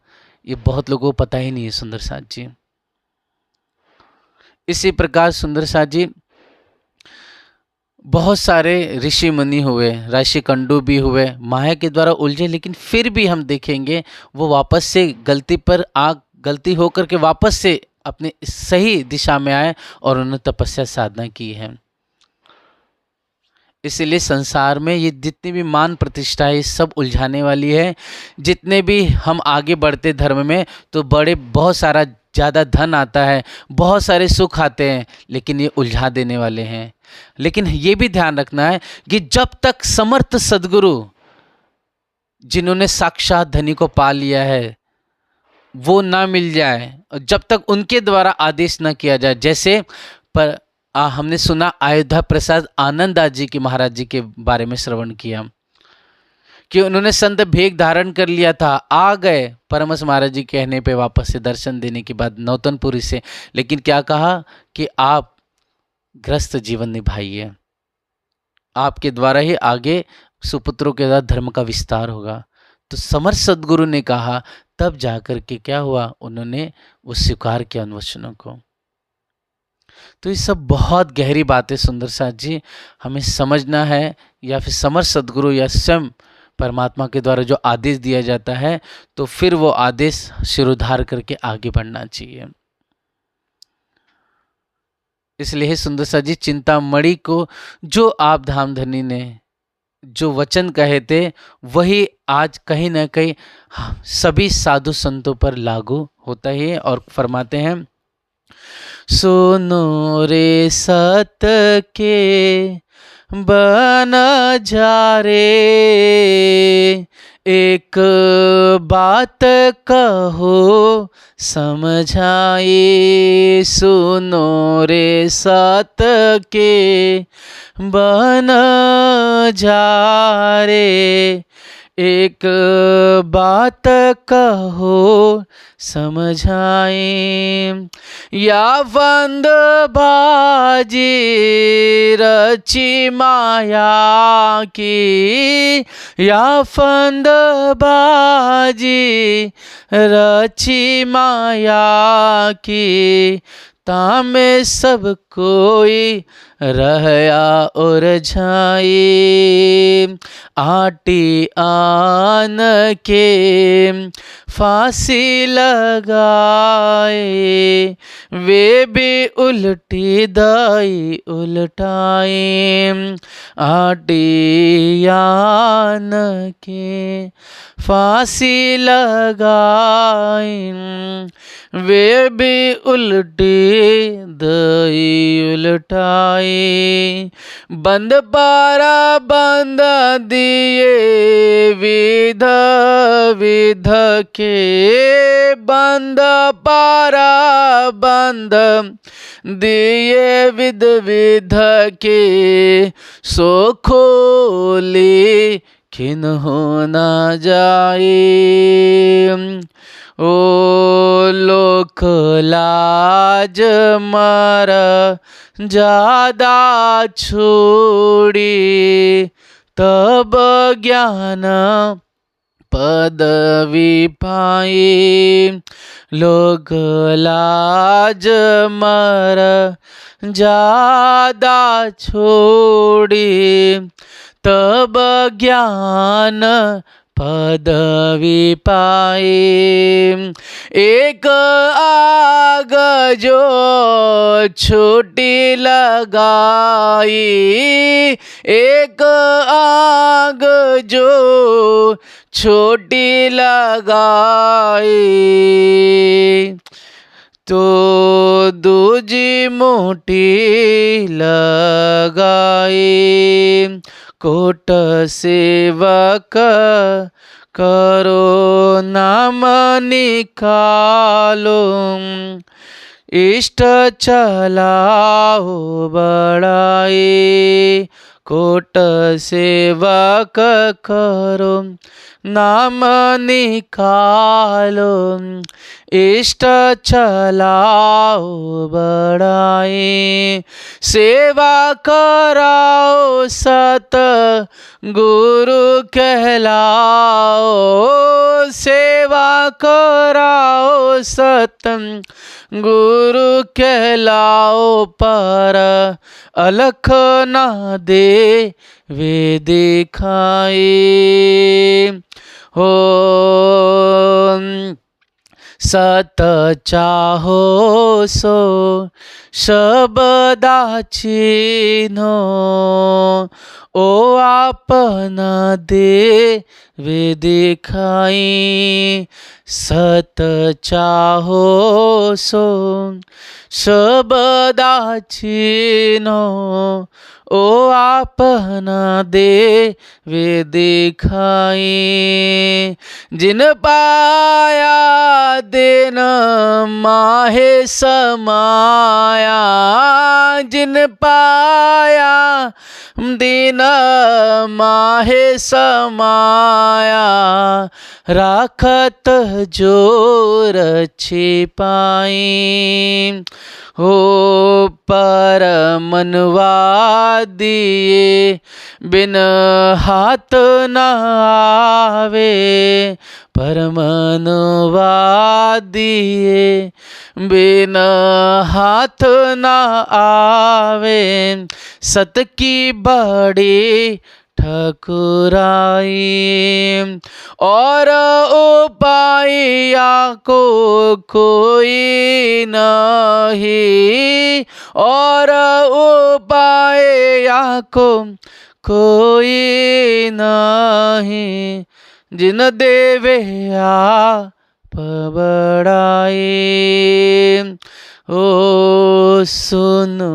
ये बहुत लोगों को पता ही नहीं है सुंदर साथ जी। इसी प्रकार सुंदर साथ जी बहुत सारे ऋषि मुनि हुए, ऋषि कंडू भी हुए, माया के द्वारा उलझे, लेकिन फिर भी हम देखेंगे वो वापस से गलती होकर के वापस से अपने सही दिशा में आए और उन्होंने तपस्या साधना की है। इसीलिए संसार में ये जितनी भी मान प्रतिष्ठा है, सब उलझाने वाली है। जितने भी हम आगे बढ़ते धर्म में, तो बहुत सारा ज़्यादा धन आता है, बहुत सारे सुख आते हैं, लेकिन ये उलझा देने वाले हैं। लेकिन ये भी ध्यान रखना है कि जब तक समर्थ सद्गुरु जिन्होंने साक्षात धनी को पा लिया है वो ना मिल जाए, और जब तक उनके द्वारा आदेश ना किया जाए, जैसे पर हमने सुना अयोध्या प्रसाद आनंददास जी की महाराज जी के बारे में श्रवण किया कि उन्होंने संत भेग धारण कर लिया था, आ गए परमहंस महाराज जी कहने पे वापस से दर्शन देने के बाद नौतनपुरी से। लेकिन क्या कहा कि आप ग्रस्त जीवन निभाइए, आपके द्वारा ही आगे सुपुत्रों के साथ धर्म का विस्तार होगा। तो समर्थ सद्गुरु ने कहा, तब जाकर के क्या हुआ, उन्होंने वो स्वीकार किया उन वचनों को। तो ये सब बहुत गहरी बातें सुंदर साथ जी हमें समझना है, या फिर समर्थ सद्गुरु या स्वयं परमात्मा के द्वारा जो आदेश दिया जाता है, तो फिर वो आदेश शिरोधार करके आगे बढ़ना चाहिए। इसलिए सुंदर साथ जी चिंतामणि को जो आप धामधनी ने जो वचन कहे थे, वही आज कहीं ना कहीं सभी साधु संतों पर लागू होता है। और फरमाते हैं, सुनो रे सत के बन जा रे, एक बात कहो समझाए। सुनो रे सत के बन जा रे, एक बात कहो समझाए। या फंद बाजी रची माया की, या फंद बाजी रची माया की, तामे सब कोई रहया और झाई। आटी आन के फांसी लगाए, वे भी उल्टी दाई उल्टाए। आटी आन के फांसी लगाए, वे भी उल्टी दई उल्टाए। बंद पारा बंद दिए विध विध के, बंद पारा बंद दिए विध विध के। सो खोली खिन हो न जाए। ओ लोक लाज मर ज्यादा छोड़ी, तब ज्ञान पदवी पाई। लोक लाज मर ज्यादा छोड़ी, तब ज्ञान पदवी पाए। एक आग जो छोटी लगाई, एक आग जो छोटी लगाई, तो दूजी मोटी लगाई। कोट सेवक करो नाम निकालो, इष्ट चलाओ बढ़ाए। कोट सेवक करो नाम निकालो, इष्ट चलाओ बढ़ाए। सेवा कराओ सत गुरु कहलाओ, सेवा कराओ सत गुरु कहलाओ। पर अलख ना दे वे दिखाए। हो सत चाहो सो शब्दा चिन्हो, ओ आपना दे वे दिखाई। सत चाहो सो शब्दा चिन्हो, ओ आपना दे वे दिखाई। जिन पाया दिन माहे समाया, जिन पाया दिन माहे समाया। राखत जोर छिपाई, हो पर मनवा दिए बिन हाथ न आवे। पर मनवा दिए बिन हाथ न आवे। सत की बड़ी ठकुराई, और उपाया को कोई नहीं, और उपाया को कोई नहीं। जिन देवे आप बड़ाई, ओ सुनो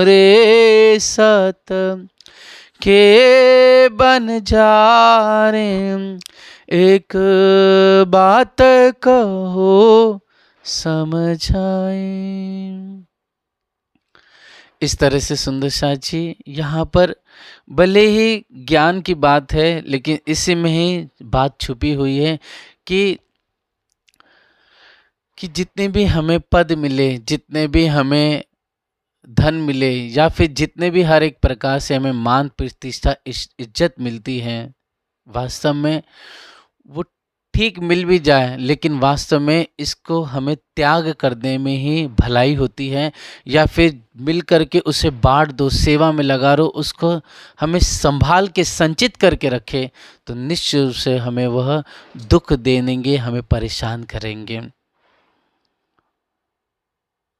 रे सत के बन जा रे। एक बात कहो समझाए। इस तरह से सुंदर शाह जी यहाँ पर भले ही ज्ञान की बात है, लेकिन इसी में ही बात छुपी हुई है कि जितने भी हमें पद मिले, जितने भी हमें धन मिले, या फिर जितने भी हर एक प्रकार से हमें मान प्रतिष्ठा इज्जत मिलती है, वास्तव में वो ठीक मिल भी जाए, लेकिन वास्तव में इसको हमें त्याग करने में ही भलाई होती है, या फिर मिल करके उसे बांट दो, सेवा में लगा रहो, उसको हमें संभाल के संचित करके रखे, तो निश्चित रूप से हमें वह दुख देंगे, हमें परेशान करेंगे।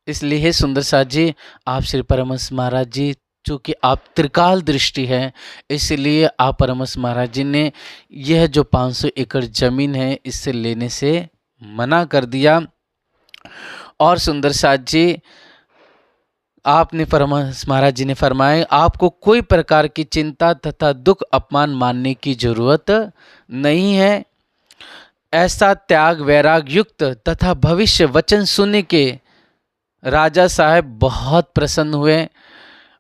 इसलिए हे सुंदर साथ जी, आप श्री परमहंस महाराज जी, चूँकि आप त्रिकाल दृष्टि है, इसलिए आप परमहंस महाराज जी ने यह जो 500 एकड़ जमीन है इससे लेने से मना कर दिया। और सुंदर साथ जी, आपने परमहंस महाराज जी ने फरमाया, आपको कोई प्रकार की चिंता तथा दुख अपमान मानने की जरूरत नहीं है। ऐसा त्याग वैराग युक्त तथा भविष्य वचन सुनने के राजा साहब बहुत प्रसन्न हुए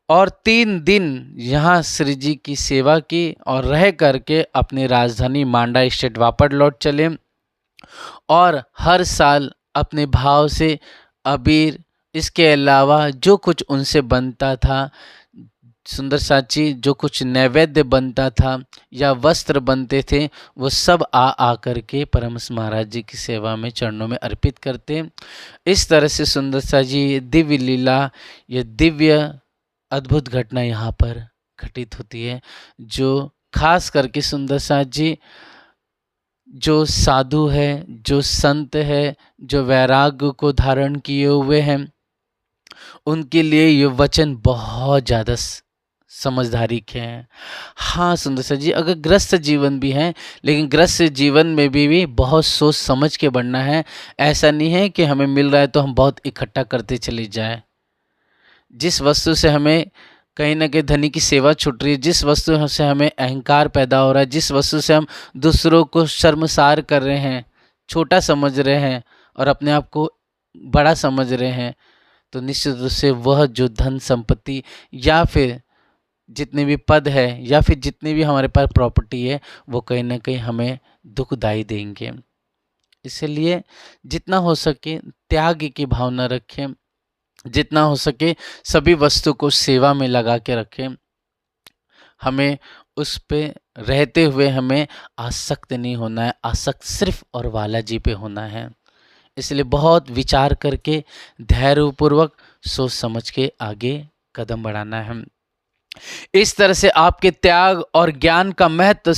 और 3 दिन यहाँ श्री जी की सेवा की और रह करके अपनी राजधानी मांडा स्टेट वापस लौट चले, और हर साल अपने भाव से अबीर, इसके अलावा जो कुछ उनसे बनता था, सुंदर साची जो कुछ नैवेद्य बनता था या वस्त्र बनते थे, वो सब आ करके परमहंस महाराज जी की सेवा में चरणों में अर्पित करते। इस तरह से सुंदर सा जी दिव्य लीला, ये दिव्य अद्भुत घटना यहाँ पर घटित होती है, जो खास करके सुंदर सा जी जो साधु है, जो संत है, जो वैराग्य को धारण किए हुए हैं, उनके लिए ये वचन बहुत ज़्यादा समझदारी के हैं। हाँ सुंदर सा जी, अगर ग्रस्त जीवन भी है, लेकिन ग्रस्त जीवन में भी बहुत सोच समझ के बढ़ना है। ऐसा नहीं है कि हमें मिल रहा है तो हम बहुत इकट्ठा करते चले जाए। जिस वस्तु से हमें कहीं ना कहीं धनी की सेवा छूट रही है, जिस वस्तु से हमें अहंकार पैदा हो रहा है, जिस वस्तु से हम दूसरों को शर्मसार कर रहे हैं, छोटा समझ रहे हैं और अपने आप को बड़ा समझ रहे हैं, तो निश्चित रूप से वह जो धन संपत्ति या फिर जितने भी पद है या फिर जितनी भी हमारे पास प्रॉपर्टी है, वो कहीं ना कहीं हमें दुखदाई देंगे। इसलिए जितना हो सके त्याग की भावना रखें, जितना हो सके सभी वस्तु को सेवा में लगा के रखें। हमें उस पे रहते हुए हमें आसक्त नहीं होना है, आसक्त सिर्फ और वाला जी पे होना है। इसलिए बहुत विचार करके धैर्यपूर्वक सोच समझ के आगे कदम बढ़ाना है। इस तरह से आपके त्याग और ज्ञान का महत्व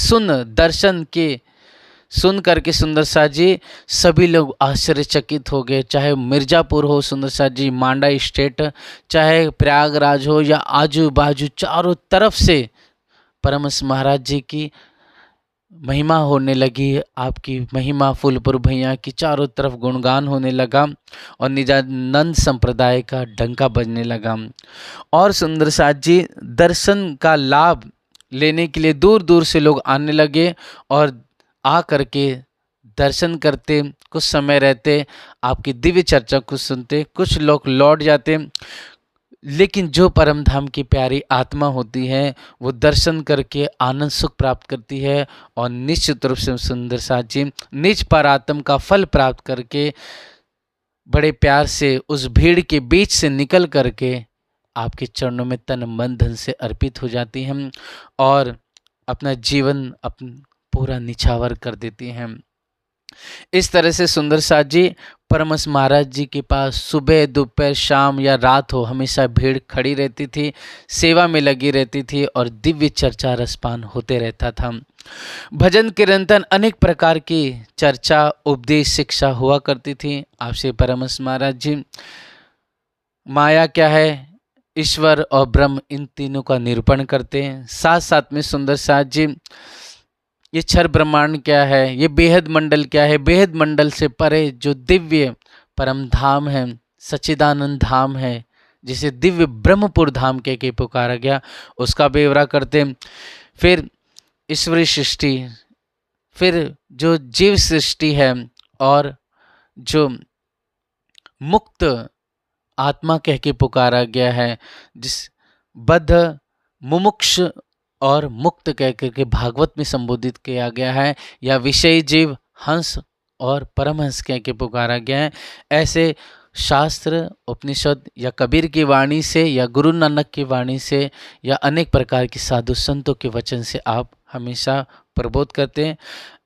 सुन करके सुंदर सा जी सभी लोग आश्चर्यचकित हो गए। चाहे मिर्ज़ापुर हो सुंदर सा जी, मांडा स्टेट, चाहे प्रयागराज हो या आजू बाजू चारों तरफ से परमहंस महाराज जी की महिमा होने लगी। आपकी महिमा फूलपुर भैया की चारों तरफ गुणगान होने लगा और निजानंद संप्रदाय का डंका बजने लगा। और सुंदर साथ जी दर्शन का लाभ लेने के लिए दूर दूर से लोग आने लगे और आ करके दर्शन करते, कुछ समय रहते, आपकी दिव्य चर्चा को सुनते, कुछ लोग लौट जाते। लेकिन जो परम धाम की प्यारी आत्मा होती है वो दर्शन करके आनंद सुख प्राप्त करती है और निश्चित रूप से सुंदर साथ जी निज परात्म का फल प्राप्त करके बड़े प्यार से उस भीड़ के बीच से निकल करके आपके चरणों में तन मन धन से अर्पित हो जाती हैं और अपना जीवन पूरा निछावर कर देती हैं। इस तरह से सुंदर साथ जी परमहंस महाराज जी के पास सुबह दोपहर शाम या रात हो हमेशा भीड़ खड़ी रहती थी, सेवा में लगी रहती थी और दिव्य चर्चा रसपान होते रहता था। भजन कीर्तन अनेक प्रकार की चर्चा उपदेश शिक्षा हुआ करती थी। आपसे परमहंस महाराज जी माया क्या है, ईश्वर और ब्रह्म, इन तीनों का निरूपण करते हैं। साथ साथ में सुंदर साथ जी ये क्षर ब्रह्मांड क्या है, ये बेहद मंडल क्या है, बेहद मंडल से परे जो दिव्य परम धाम है, सच्चिदानंद धाम है, जिसे दिव्य ब्रह्मपुर धाम कह के पुकारा गया, उसका ब्यौरा करते। फिर ईश्वरी सृष्टि, फिर जो जीव सृष्टि है और जो मुक्त आत्मा कह के पुकारा गया है, जिस बद्ध मुमुक्ष और मुक्त कह करके भागवत में संबोधित किया गया है, या विषय जीव हंस और परमहंस कह के पुकारा गया है। ऐसे शास्त्र उपनिषद या कबीर की वाणी से या गुरु नानक की वाणी से या अनेक प्रकार के साधु संतों के वचन से आप हमेशा प्रबोध करते हैं।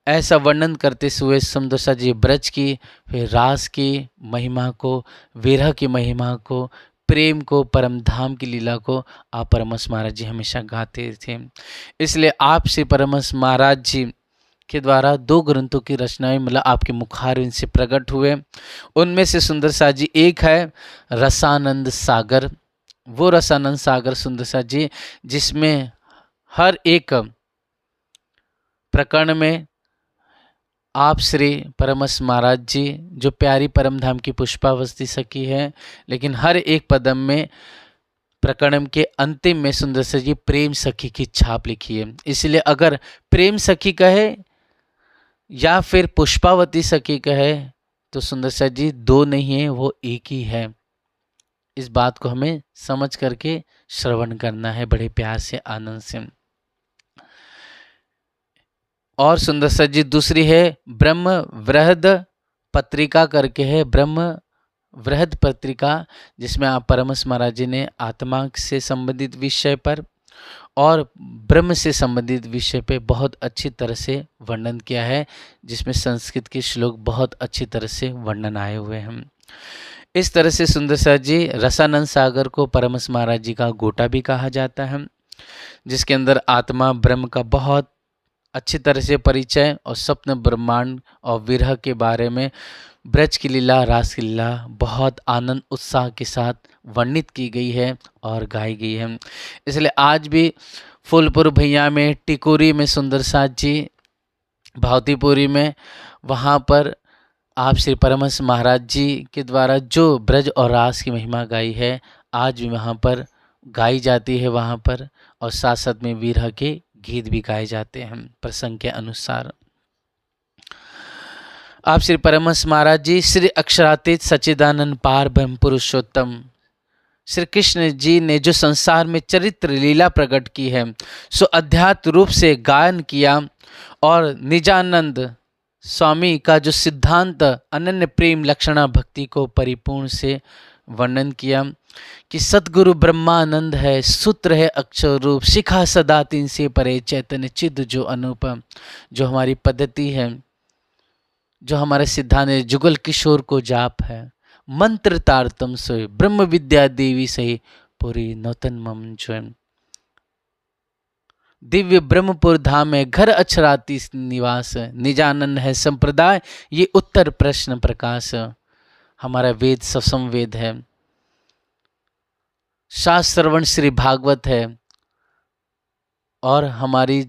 ऐसा वर्णन करते हुए सुंदरसा जी ब्रज की, फिर रास की महिमा को, विरह की महिमा को, प्रेम को, परम धाम की लीला को आप परमहंस महाराज जी हमेशा गाते थे। इसलिए आप श्री परमहंस महाराज जी के द्वारा 2 ग्रंथों की रचनाएं मतलब आपके मुखारविंद से प्रकट हुए। उनमें से सुंदरसा जी एक है रसानंद सागर। वो रसानंद सागर सुंदरसा जी जिसमें हर एक प्रकरण में आप श्री परमहंस महाराज जी जो प्यारी परम धाम की पुष्पावस्ती सखी है, लेकिन हर एक पदम में प्रकरण के अंतिम में सुंदरसा जी प्रेम सखी की छाप लिखी है। इसलिए अगर प्रेम सखी कहे या फिर पुष्पावती सखी कहे तो सुंदरसा जी 2 नहीं है, वो एक ही है। इस बात को हमें समझ करके श्रवण करना है बड़े प्यार से, आनंद से। और सुंदरसा जी दूसरी है ब्रह्म वृहद पत्रिका करके है, ब्रह्म वृहद पत्रिका, जिसमें आप परमहंस महाराज जी ने आत्मा से संबंधित विषय पर और ब्रह्म से संबंधित विषय पे बहुत अच्छी तरह से वर्णन किया है, जिसमें संस्कृत के श्लोक बहुत अच्छी तरह से वर्णन आए हुए हैं। इस तरह से सुंदरसा जी रसानंद सागर को परमहंस महाराज जी का गोटा भी कहा जाता है, जिसके अंदर आत्मा ब्रह्म का बहुत अच्छी तरह से परिचय और स्वप्न ब्रह्मांड और विरह के बारे में, ब्रज की लीला, रास की लीला बहुत आनंद उत्साह के साथ वर्णित की गई है और गाई गई है। इसलिए आज भी फूलपुर भैया में, टिकोरी में सुंदरसा जी, भावतीपुरी में, वहाँ पर आप श्री परमहंस महाराज जी के द्वारा जो ब्रज और रास की महिमा गाई है आज भी वहाँ पर गाई जाती है वहाँ पर, और साथ साथ में विरह के गीत भी गाए जाते हैं प्रसंग के अनुसार। आप श्री परमहंस महाराज जी श्री अक्षरातीत सच्चिदानंद पार ब्रह्म पुरुषोत्तम श्री कृष्ण जी ने जो संसार में चरित्र लीला प्रकट की है सो अध्यात्म रूप से गायन किया, और निजानंद स्वामी का जो सिद्धांत अनन्य प्रेम लक्षणा भक्ति को परिपूर्ण से वर्णन किया कि सतगुरु ब्रह्मानंद है, सूत्र है अक्षर रूप, शिखा सदा 3 से परे, चैतन्य चिद जो अनुपम, जो हमारी पद्धति है, जो हमारे सिद्धांत है, जुगल किशोर को जाप है, मंत्र तारतम सोय, ब्रह्म विद्या देवी सही पूरी नौतन मम ज्वयं, दिव्य ब्रह्मपुर धाम है, घर अक्षराती निवास, निजानंद है संप्रदाय, ये उत्तर प्रश्न प्रकाश, हमारा वेद ससम वेद है, शास्त्र श्रवण श्री भागवत है, और हमारी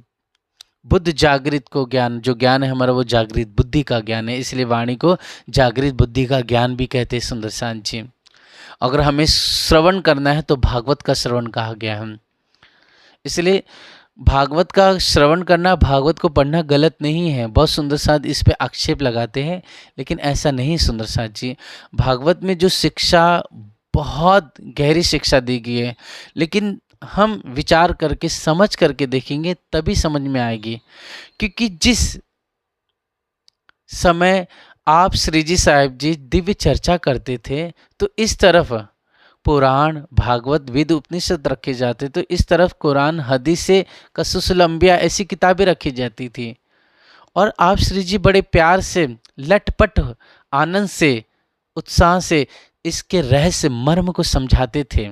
बुद्ध जागृत को ज्ञान, जो ज्ञान है हमारा वो जागृत बुद्धि का ज्ञान है, इसलिए वाणी को जागृत बुद्धि का ज्ञान भी कहते हैं सुंदरसान जी। अगर हमें श्रवण करना है तो भागवत का श्रवण कहा गया है, इसलिए भागवत का श्रवण करना, भागवत को पढ़ना गलत नहीं है। बहुत सुंदरसाद इस पे आक्षेप लगाते हैं, लेकिन ऐसा नहीं सुंदरसाद जी। भागवत में जो शिक्षा, बहुत गहरी शिक्षा दी गई है, लेकिन हम विचार करके समझ करके देखेंगे तभी समझ में आएगी। क्योंकि जिस समय आप श्री जी साहिब जी दिव्य चर्चा करते थे तो इस तरफ पुराण, भागवत, वेद, उपनिषद रखे जाते, तो इस तरफ कुरान, हदीसें, कसूसुल अंबिया ऐसी किताबें रखी जाती थी, और आप श्री जी बड़े प्यार से, लटपट आनंद से, उत्साह से इसके रहस्य मर्म को समझाते थे।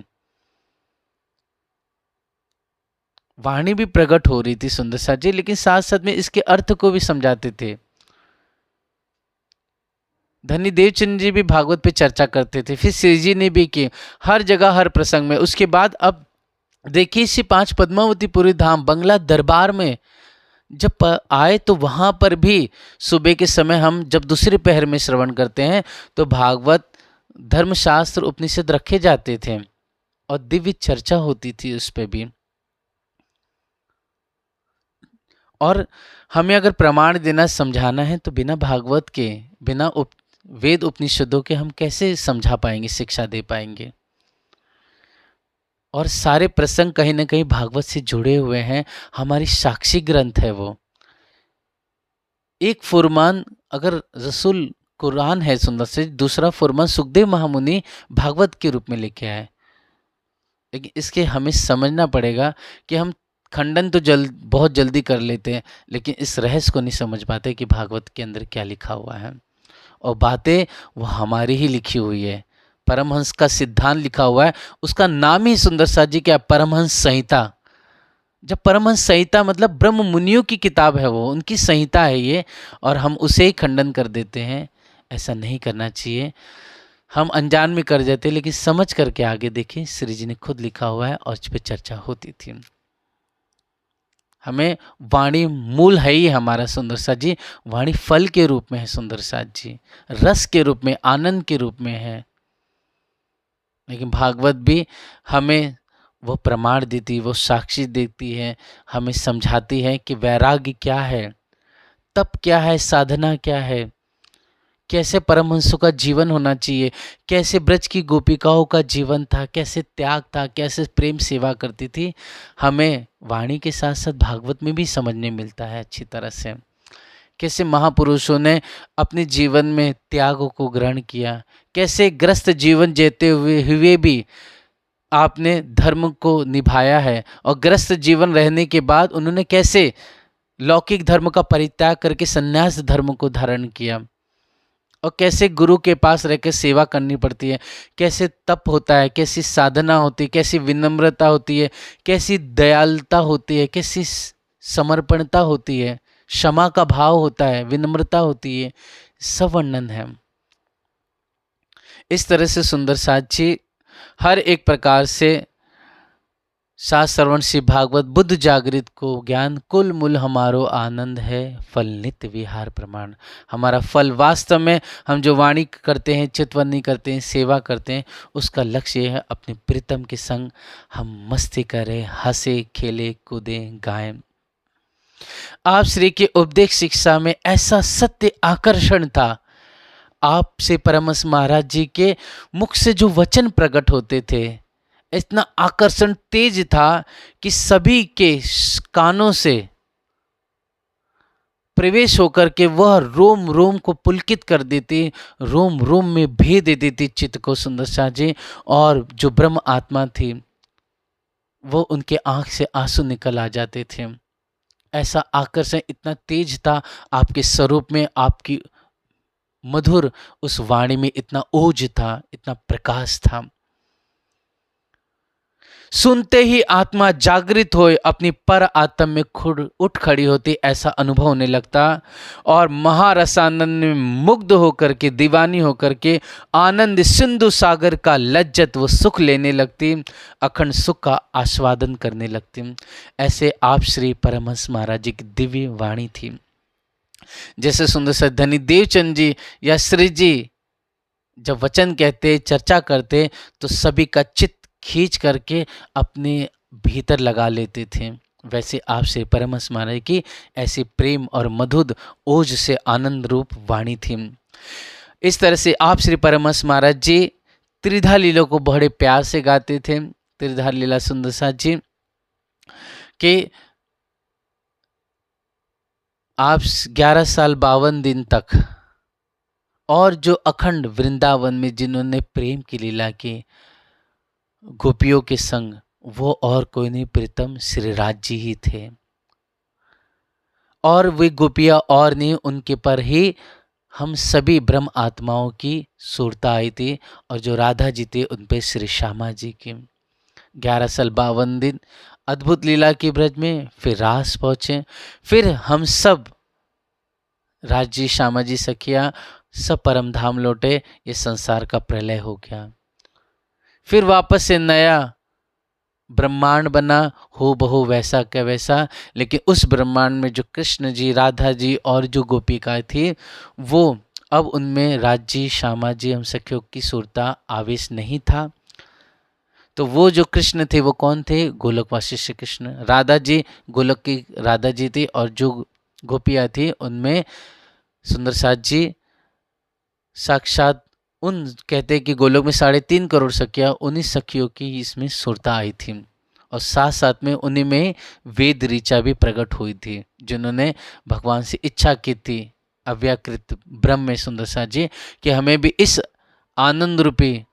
वाणी भी प्रकट हो रही थी सुंदरसा जी, लेकिन साथ साथ में इसके अर्थ को भी समझाते थे। धनी देवचंद जी भी भागवत पे चर्चा करते थे, फिर श्री जी ने भी की, हर जगह हर प्रसंग में। उसके बाद अब देखिए इसी 5 पद्मावतीपुरी धाम बंगला दरबार में जब आए तो वहाँ पर भी सुबह के समय हम जब दूसरे पहर में श्रवण करते हैं तो भागवत, धर्मशास्त्र, उपनिषद रखे जाते थे और दिव्य चर्चा होती थी उस पर भी। और हमें अगर प्रमाण देना, समझाना है तो बिना भागवत के, बिना वेद उपनिषदों के हम कैसे समझा पाएंगे, शिक्षा दे पाएंगे। और सारे प्रसंग कहीं ना कहीं भागवत से जुड़े हुए हैं, हमारी साक्षी ग्रंथ है वो। एक फुरमान अगर रसूल कुरान है सुंदर से, दूसरा फुरमान सुखदेव महामुनि भागवत के रूप में लेके आए। लेकिन इसके हमें समझना पड़ेगा कि हम खंडन तो बहुत जल्दी कर लेते हैं, लेकिन इस रहस्य को नहीं समझ पाते कि भागवत के अंदर क्या लिखा हुआ है। और बातें वो हमारी ही लिखी हुई है। परमहंस का सिद्धांत लिखा हुआ है, उसका नाम ही सुंदर साथ जी क्या, परमहंस संहिता। जब परमहंस संहिता मतलब ब्रह्म मुनियों की किताब है, वो उनकी संहिता है ये, और हम उसे ही खंडन कर देते हैं। ऐसा नहीं करना चाहिए। हम अनजान में कर जाते, लेकिन समझ करके आगे देखिए, श्री जी ने खुद लिखा हुआ है और इस पर चर्चा होती थी। हमें वाणी मूल है ही हमारा सुंदर साथ जी, वाणी फल के रूप में है सुंदर साथ जी, रस के रूप में, आनंद के रूप में है। लेकिन भागवत भी हमें वो प्रमाण देती, वो साक्षी देती है, हमें समझाती है कि वैराग्य क्या है, तप क्या है, साधना क्या है, कैसे परमहंसों का जीवन होना चाहिए, कैसे ब्रज की गोपिकाओं का जीवन था, कैसे त्याग था, कैसे प्रेम सेवा करती थी। हमें वाणी के साथ साथ भागवत में भी समझने मिलता है अच्छी तरह से। कैसे महापुरुषों ने अपने जीवन में त्यागों को ग्रहण किया, कैसे ग्रस्त जीवन जीते हुए भी आपने धर्म को निभाया है, और ग्रस्त जीवन रहने के बाद उन्होंने कैसे लौकिक धर्म का परित्याग करके संन्यास धर्म को धारण किया, और कैसे गुरु के पास रहकर सेवा करनी पड़ती है, कैसे तप होता है, कैसी साधना होती है, कैसी विनम्रता होती है, कैसी दयालुता होती है, कैसी समर्पणता होती है, क्षमा का भाव होता है, विनम्रता होती है, सब वर्णन है। इस तरह से सुंदर साथ जी हर एक प्रकार से सात श्रवण से भागवत बुद्ध जागृत को ज्ञान कुल मूल हमारो आनंद है, फल नित्य विहार प्रमाण। हमारा फल वास्तव में हम जो वाणी करते हैं, चितवनी करते हैं, सेवा करते हैं, उसका लक्ष्य यह है अपने प्रीतम के संग हम मस्ती करें, हंसे, खेले, कूदें, गाएं। आप श्री के उपदेश शिक्षा में ऐसा सत्य आकर्षण था। आपसे परमहंस महाराज जी के मुख से जो वचन प्रकट होते थे, इतना आकर्षण तेज था कि सभी के कानों से प्रवेश होकर के वह रोम रोम को पुलकित कर देती, रोम रोम में भेद दे देती चित्त को सुंदर शाह जी। और जो ब्रह्म आत्मा थी वो उनके आंख से आंसू निकल आ जाते थे। ऐसा आकर्षण इतना तेज था आपके स्वरूप में, आपकी मधुर उस वाणी में इतना ओज था, इतना प्रकाश था। सुनते ही आत्मा जागृत होए, अपनी पर आत्म में खुद उठ खड़ी होती, ऐसा अनुभव होने लगता, और महारसानंद में मुग्ध होकर के, दीवानी होकर के आनंद सिंधु सागर का लज्जत वो सुख लेने लगती, अखंड सुख का आस्वादन करने लगती। ऐसे आप श्री परमहंस महाराज जी की दिव्य वाणी थी। जैसे सुंदर सद्धनी देवचंद जी या श्री जी जब वचन कहते, चर्चा करते, तो सभी का चित्त खींच करके अपने भीतर लगा लेते थे। वैसे आप श्री परमहंस महाराज की ऐसी प्रेम और मधुर ओज से आनंद रूप वाणी थी। इस तरह से आप श्री परमहंस महाराज जी त्रिधा लीला को बड़े प्यार से गाते थे। त्रिधा लीला सुंदर साथ जी के आप 11 साल 52 दिन तक, और जो अखंड वृंदावन में जिन्होंने प्रेम की लीला की गोपियों के संग, वो और कोई नहीं, प्रीतम श्रीराज जी ही थे। और वे गोपियां और नहीं, उनके पर ही हम सभी ब्रह्म आत्माओं की सुरता आई थी, और जो राधा जी थे उन पे श्री श्यामा जी की 11 साल 52 दिन अद्भुत लीला की ब्रज में। फिर रास पहुंचे, फिर हम सब राज जी, श्यामा जी, सखिया सब परम धाम लौटे, ये संसार का प्रलय हो गया। फिर वापस से नया ब्रह्मांड बना, हो बहु वैसा का वैसा, लेकिन उस ब्रह्मांड में जो कृष्ण जी, राधा जी और जो गोपिका थी, वो अब उनमें राज जी, श्यामा जी, हम सखियों की सुरता आवेश नहीं था। तो वो जो कृष्ण थे वो कौन थे? गोलकवासी श्री कृष्ण। राधा जी गोलक की राधा जी थी, और जो गोपियाँ थी उनमें सुंदर साथ जी साक्षात उन, कहते कि गोलोक में 3.5 करोड़ सखियाँ, उन्हीं सखियों की इसमें सुरता आई थी, और साथ साथ में उन्हीं में वेद ऋचा भी प्रकट हुई थी, जिन्होंने भगवान से इच्छा की थी अव्याकृत ब्रह्म में सुंदर साथ जी कि हमें भी इस आनंद रूपी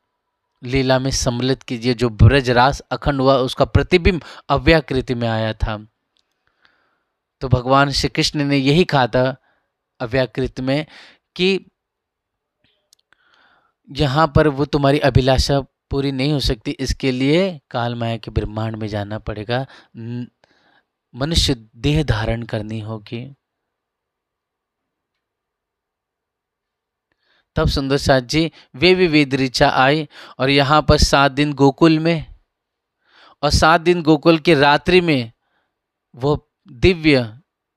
लीला में सम्मिलित कीजिए। जो ब्रजरास अखंड हुआ उसका प्रतिबिंब अव्याकृति में आया था, तो भगवान श्री कृष्ण ने यही कहा था अव्याकृत में कि यहाँ पर वो तुम्हारी अभिलाषा पूरी नहीं हो सकती, इसके लिए काल माया के ब्रह्मांड में जाना पड़ेगा, मनुष्य देह धारण करनी होगी। तब सुंदर साथ जी वे भी वेद ऋचा आई और यहाँ पर 7 दिन गोकुल में और 7 दिन गोकुल की रात्रि में वो दिव्य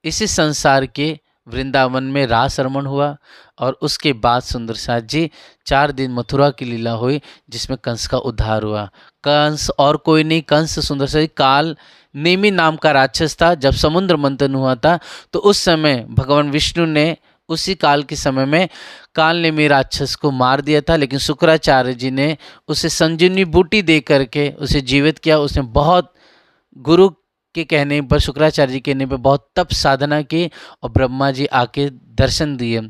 इसी संसार के वृंदावन में रास रमण हुआ। और उसके बाद सुंदर साथ जी 4 दिन मथुरा की लीला हुई जिसमें कंस का उद्धार हुआ। कंस और कोई नहीं, कंस सुंदर साथ जी काल नेमि नाम का राक्षस था। जब समुद्र मंथन हुआ था तो उस समय भगवान विष्णु ने उसी काल के समय में काल नेमि राक्षस को मार दिया था, लेकिन शुक्राचार्य जी ने उसे संजीवनी बूटी दे करके उसे जीवित किया। उसने बहुत गुरु के कहने पर, शुक्राचार्य जी के कहने पर बहुत तप साधना की और ब्रह्मा जी आके दर्शन दिए।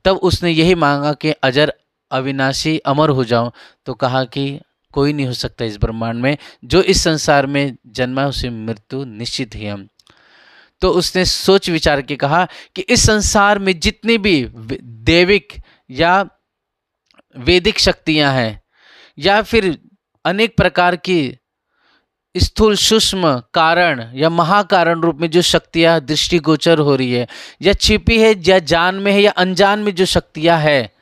तब उसने यही मांगा कि अजर अविनाशी अमर हो जाऊं। तो कहा कि कोई नहीं हो सकता इस ब्रह्मांड में, जो इस संसार में जन्मा उसे मृत्यु निश्चित ही है। तो उसने सोच विचार के कहा कि इस संसार में जितनी भी दैविक या वैदिक शक्तियां हैं या फिर अनेक प्रकार की स्थूल सूक्ष्म कारण या महाकारण रूप में जो शक्तियां दृष्टिगोचर हो रही है या छिपी है या जान में है या अनजान में जो शक्तियां है,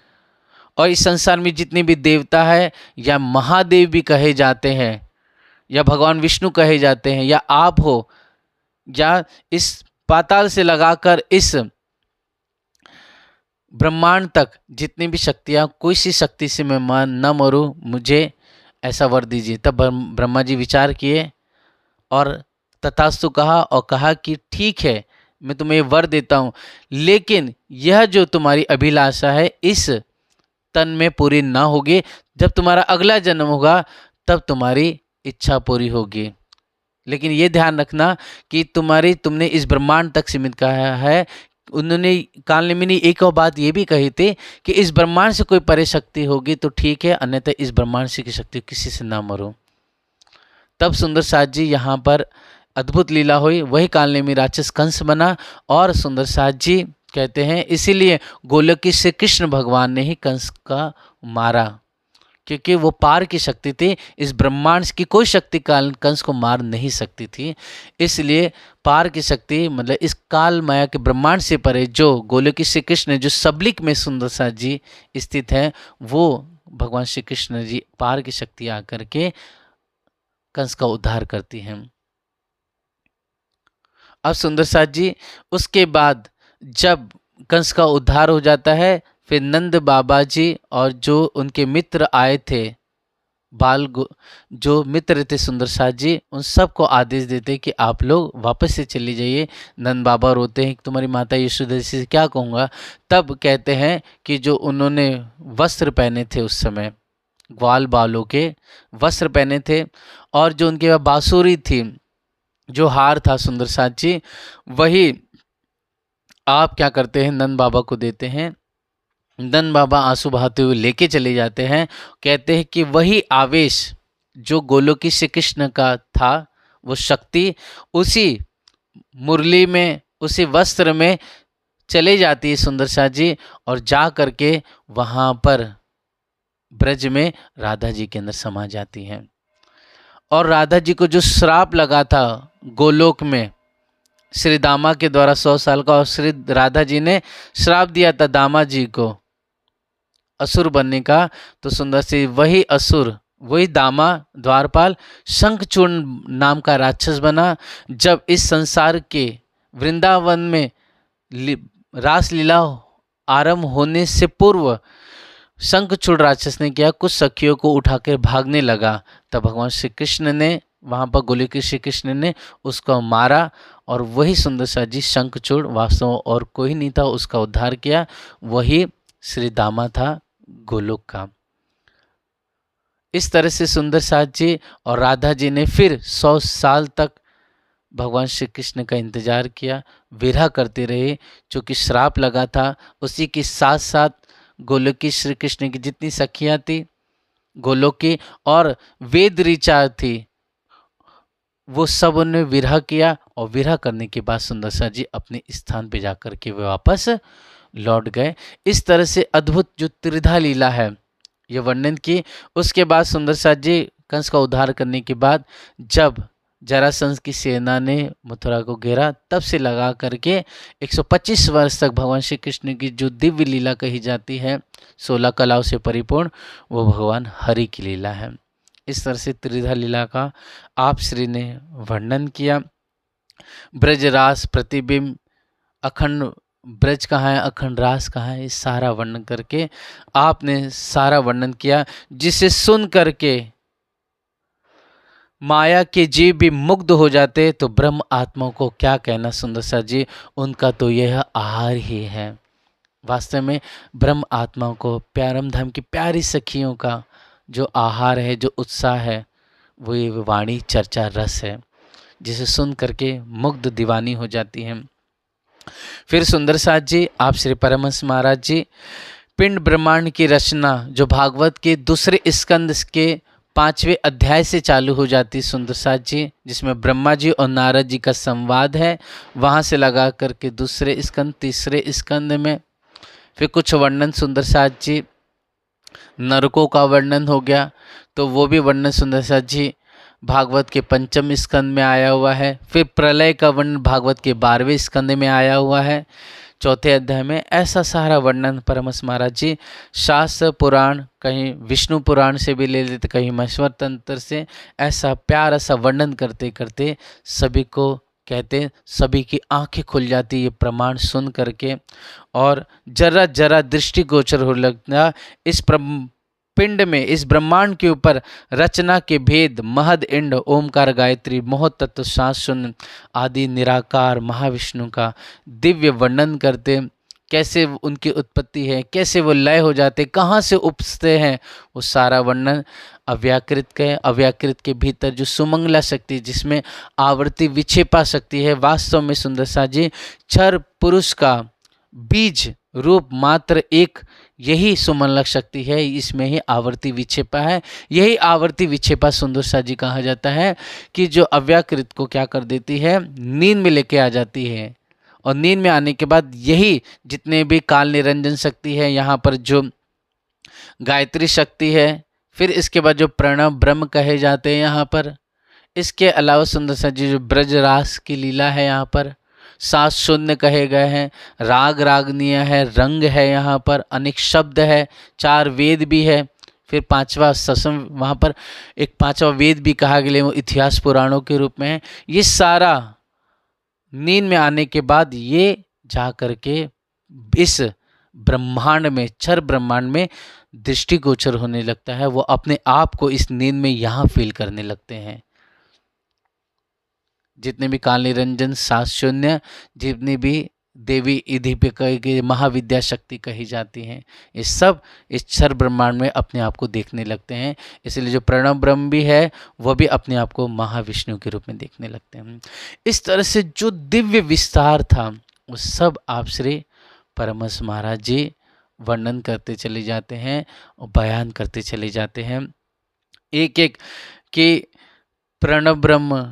और इस संसार में जितने भी देवता है या महादेव भी कहे जाते हैं या भगवान विष्णु कहे जाते हैं या आप हो या इस पाताल से लगाकर इस ब्रह्मांड तक जितनी भी शक्तियां, कोई सी शक्ति से मैं न मरूं, मुझे ऐसा वर दीजिए। तब ब्रह्मा जी विचार किए और तथास्तु कहा और कहा कि ठीक है, मैं तुम्हें वर देता हूं, लेकिन यह जो तुम्हारी अभिलाषा है इस तन में पूरी ना होगी। जब तुम्हारा अगला जन्म होगा तब तुम्हारी इच्छा पूरी होगी। लेकिन ये ध्यान रखना कि तुमने इस ब्रह्मांड तक सीमित कहा है। उन्होंने काल नेमि ने एक और बात ये भी कही थी कि इस ब्रह्मांड से कोई परे शक्ति होगी तो ठीक है, अन्यथा इस ब्रह्मांड से की शक्ति किसी से ना मरो। तब सुंदर साथ जी यहाँ पर अद्भुत लीला हुई। वही काल नेमि राक्षस कंस बना और सुंदर साथ जी कहते हैं इसीलिए गोलोकी से कृष्ण भगवान ने ही कंस का मारा, क्योंकि वो पार की शक्ति थी। इस ब्रह्मांड की कोई शक्ति काल कंस को मार नहीं सकती थी। इसलिए पार की शक्ति मतलब इस काल माया के ब्रह्मांड से परे जो गोलोकी श्री कृष्ण जो सबलिक में सुंदर साथ जी स्थित है, वो भगवान श्री कृष्ण जी पार की शक्ति आकर के कंस का उद्धार करती हैं। अब सुंदर साथ जी उसके बाद जब कंस का उद्धार हो जाता है, फिर नंद बाबा जी और जो उनके मित्र आए थे जो मित्र थे सुंदर साथ जी, उन सबको आदेश देते कि आप लोग वापस से चले जाइए। नंद बाबा रोते हैं कि तुम्हारी माता यशोदा से क्या कहूँगा। तब कहते हैं कि जो उन्होंने वस्त्र पहने थे उस समय, ग्वाल बालों के वस्त्र पहने थे और जो उनके पास बांसुरी थी, जो हार था सुंदर साथ जी, वही आप क्या करते हैं नंद बाबा को देते हैं। नंद बाबा आंसू बहाते हुए लेके चले जाते हैं। कहते हैं कि वही आवेश जो गोलोकी श्री कृष्ण का था, वो शक्ति उसी मुरली में उसी वस्त्र में चले जाती है सुंदर साथ जी, और जा करके वहाँ पर ब्रज में राधा जी के अंदर समा जाती हैं। और राधा जी को जो श्राप लगा था गोलोक में श्री दामा के द्वारा 100 साल का, और श्री राधा जी ने श्राप दिया था दामा जी को असुर बनने का, तो सुंदर सी वही असुर वही दामा द्वारपाल शंखचूर्ण नाम का राक्षस बना। जब इस संसार के वृंदावन में रासलीला आरंभ होने से पूर्व शंखचूर्ण राक्षस ने किया, कुछ सखियों को उठाकर भागने लगा। तब भगवान श्री कृष्ण ने वहाँ पर गोलोकी श्री कृष्ण ने उसको मारा और वही सुंदर साथ जी शंखचूर्ण वास्तव और कोई नहीं था, उसका उद्धार किया, वही श्री दामा था गोलोक का। इस तरह से सुंदर साथ जी और राधा जी ने फिर 100 साल तक भगवान श्री कृष्ण का इंतजार किया, विरह करते रहे। चूँकि श्राप लगा था, उसी के साथ साथ गोलोकी श्री कृष्ण की जितनी सखियाँ थी गोलोकी और वेद ऋचा थी, वो सब उन्होंने विरह किया और विरह करने के बाद सुंदर सा जी अपने स्थान पे जाकर के वे वापस लौट गए। इस तरह से अद्भुत जो त्रिधा लीला है ये वर्णन की। उसके बाद सुंदर सा जी कंस का उद्धार करने के बाद जब जरासंध की सेना ने मथुरा को घेरा, तब से लगा करके 125 वर्ष तक भगवान श्री कृष्ण की जो दिव्य लीला कही जाती है 16 कलाओं से परिपूर्ण, वो भगवान हरि की लीला है। इस तरह से त्रिधा लीला का आप श्री ने वर्णन किया। ब्रजरास प्रतिबिंब, अखंड ब्रज कहाँ है, अखंड रास कहाँ है, इस सारा वर्णन करके आपने सारा वर्णन किया, जिसे सुन करके माया के जीव भी मुग्ध हो जाते। तो ब्रह्म आत्माओं को क्या कहना सुंदर सा जी, उनका तो यह आहार ही है। वास्तव में ब्रह्म आत्माओं को प्यारम धाम की प्यारी सखियों का जो आहार है, जो उत्साह है, वो ये वाणी चर्चा रस है, जिसे सुन करके मुग्ध दीवानी हो जाती हैं। फिर सुंदर साथ जी आप श्री परमहंस महाराज जी पिंड ब्रह्मांड की रचना जो भागवत के दूसरे स्कंद के 5वें अध्याय से चालू हो जाती सुंदर साथ जी, जिसमें ब्रह्मा जी और नारद जी का संवाद है, वहाँ से लगा करके दूसरे स्कंद, तीसरे स्कंद में फिर कुछ वर्णन सुंदर साथ जी नरकों का वर्णन हो गया, तो वो भी वर्णन सुंदर साथ जी भागवत के 5वें स्कंद में आया हुआ है। फिर प्रलय का वर्णन भागवत के 12वें स्कंद में आया हुआ है, 4थे अध्याय में। ऐसा सारा वर्णन परमहंस महाराज जी शास्त्र पुराण, कहीं विष्णु पुराण से भी ले लेते, कहीं महेश्वर तंत्र से, ऐसा प्यारा सा वर्णन करते करते सभी को कहते, सभी की आंखें खुल जाती ये प्रमाण सुन करके, और जरा जरा दृष्टिगोचर हो लगता इस पिंड में, इस ब्रह्मांड के ऊपर रचना के भेद, महद इंड, ओमकार, गायत्री, मोह तत्व, सांस शून्य आदि निराकार महाविष्णु का दिव्य वर्णन करते। कैसे उनकी उत्पत्ति है, कैसे वो लय हो जाते, कहाँ से उपजते हैं, वो सारा वर्णन अव्याकृत के भीतर जो सुमंगला शक्ति, जिसमें आवर्ती विक्षेपा शक्ति है, वास्तव में सुंदर सा जी क्षर पुरुष का बीज रूप मात्र एक यही सुमंगला शक्ति है, इसमें ही आवर्ती विक्षेपा है। यही आवर्ती विक्षेपा सुंदर सा जी कहा जाता है कि जो अव्याकृत को क्या कर देती है, नींद में लेके आ जाती है, और नींद में आने के बाद यही जितने भी काल निरंजन शक्ति है, यहाँ पर जो गायत्री शक्ति है, फिर इसके बाद जो प्रणव ब्रह्म कहे जाते हैं यहाँ पर, इसके अलावा सुंदर सा जी जो ब्रजरास की लीला है, यहाँ पर सात शून्य कहे गए हैं, राग रागनीय है, रंग है, यहाँ पर अनेक शब्द है, 4 वेद भी है, फिर 5वां ससम, वहाँ पर एक 5वां वेद भी कहा गया, वो इतिहास पुराणों के रूप में है। ये सारा नींद में आने के बाद ये जा करके इस ब्रह्मांड में, क्षर ब्रह्मांड में दृष्टिगोचर होने लगता है, वो अपने आप को इस नींद में यहाँ फील करने लगते हैं। जितने भी काल निरंजन, सात शून्य, जितनी भी देवी इधि महाविद्या शक्ति कही जाती हैं, ये सब इस क्षर ब्रह्मांड में अपने आप को देखने लगते हैं। इसलिए जो प्रणव ब्रह्म भी है वह भी अपने आप को महाविष्णु के रूप में देखने लगते हैं। इस तरह से जो दिव्य विस्तार था वो सब आप श्री परमहंस महाराज जी वर्णन करते चले जाते हैं और बयान करते चले जाते हैं, एक एक कि प्रणव ब्रह्म,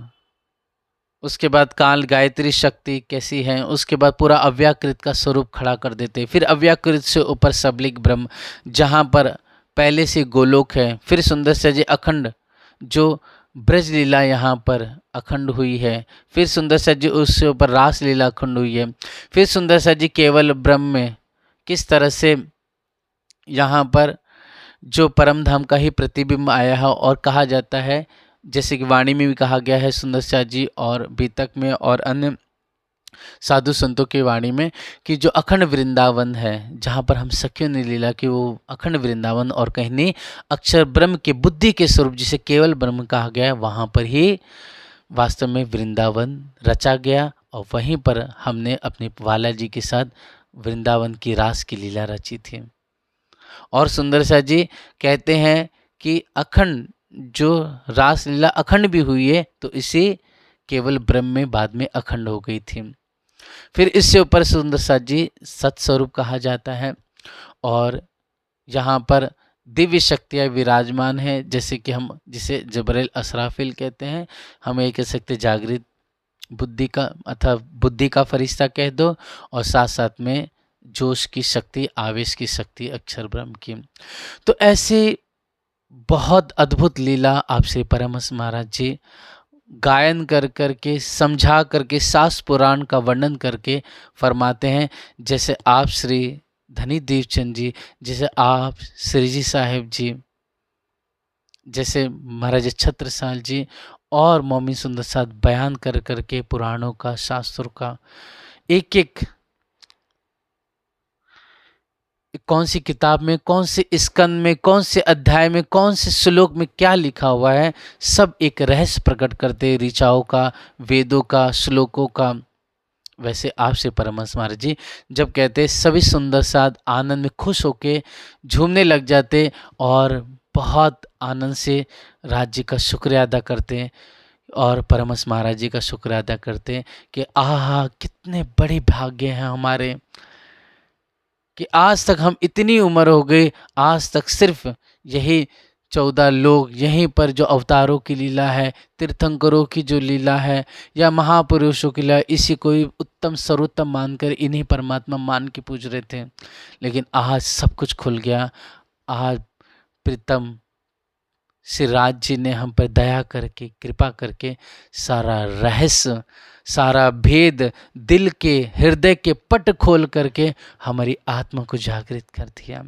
उसके बाद काल गायत्री शक्ति कैसी है, उसके बाद पूरा अव्याकृत का स्वरूप खड़ा कर देते, फिर अव्याकृत से ऊपर सबलिक ब्रह्म जहाँ पर पहले से गोलोक है, फिर सुंदर से जी अखंड जो ब्रज लीला यहाँ पर अखंड हुई है, फिर सुंदर सा जी उससे ऊपर रास लीला अखंड हुई है, फिर सुंदर सा जी केवल ब्रह्म में किस तरह से यहाँ पर जो परम धाम का ही प्रतिबिंब आया है, और कहा जाता है जैसे कि वाणी में भी कहा गया है सुंदर सा जी और बीतक में और अन्य साधु संतों की वाणी में कि जो अखंड वृंदावन है, जहाँ पर हम सखियों ने लीला कि वो अखंड वृंदावन और कहीं नहीं अक्षर ब्रह्म के बुद्धि के स्वरूप जिसे केवल ब्रह्म कहा गया है, वहाँ पर ही वास्तव में वृंदावन रचा गया, और वहीं पर हमने अपने वाला जी के साथ वृंदावन की रास की लीला रची थी। और सुंदर सा जी कहते हैं कि अखंड जो रास लीला अखंड भी हुई है, तो इसे केवल ब्रह्म में बाद में अखंड हो गई थी। फिर इससे ऊपर सुंदर सा जी सत्स्वरूप कहा जाता है, और यहाँ पर दिव्य शक्तियाँ विराजमान है, जैसे कि हम जिसे जबरेल असराफिल कहते हैं, हम ये कह सकते जागृत बुद्धि का अथवा बुद्धि का फरिश्ता कह दो, और साथ साथ में जोश की शक्ति, आवेश की शक्ति अक्षर ब्रह्म की। तो ऐसे बहुत अद्भुत लीला आप श्री परमहंस महाराज जी गायन कर करके, समझा करके, शास्त्र पुराण का वर्णन करके फरमाते हैं। जैसे आप श्री धनी देवचंद जी, जैसे आप श्री जी साहेब जी, जैसे महाराज छत्रसाल जी और मोमी सुंदर साथ बयान कर करके पुराणों का, शास्त्रों का, एक एक कौन सी किताब में, कौन से स्कंद में, कौन से अध्याय में, कौन से श्लोक में क्या लिखा हुआ है, सब एक रहस्य प्रकट करते, ऋचाओं का, वेदों का, श्लोकों का। वैसे आपसे परमहंस महाराज जी जब कहते सभी सुंदर साथ आनंद में खुश होके झूमने लग जाते और बहुत आनंद से राज्य का शुक्रिया अदा करते हैं, और परमहंस महाराज जी का शुक्रिया अदा करते हैं कि आहा कितने बड़े भाग्य हैं हमारे कि आज तक हम इतनी उम्र हो गई, आज तक सिर्फ यही 14 लोग, यहीं पर जो अवतारों की लीला है, तीर्थंकरों की जो लीला है, या महापुरुषों की लीला, इसी को ही उत्तम सर्वोत्तम मानकर इन्हीं परमात्मा मान के पूज रहे थे। लेकिन आज सब कुछ खुल गया। आज प्रीतम श्री राज जी ने हम पर दया करके, कृपा करके सारा रहस्य, सारा भेद दिल के, हृदय के पट खोल करके हमारी आत्मा को जागृत कर दिया।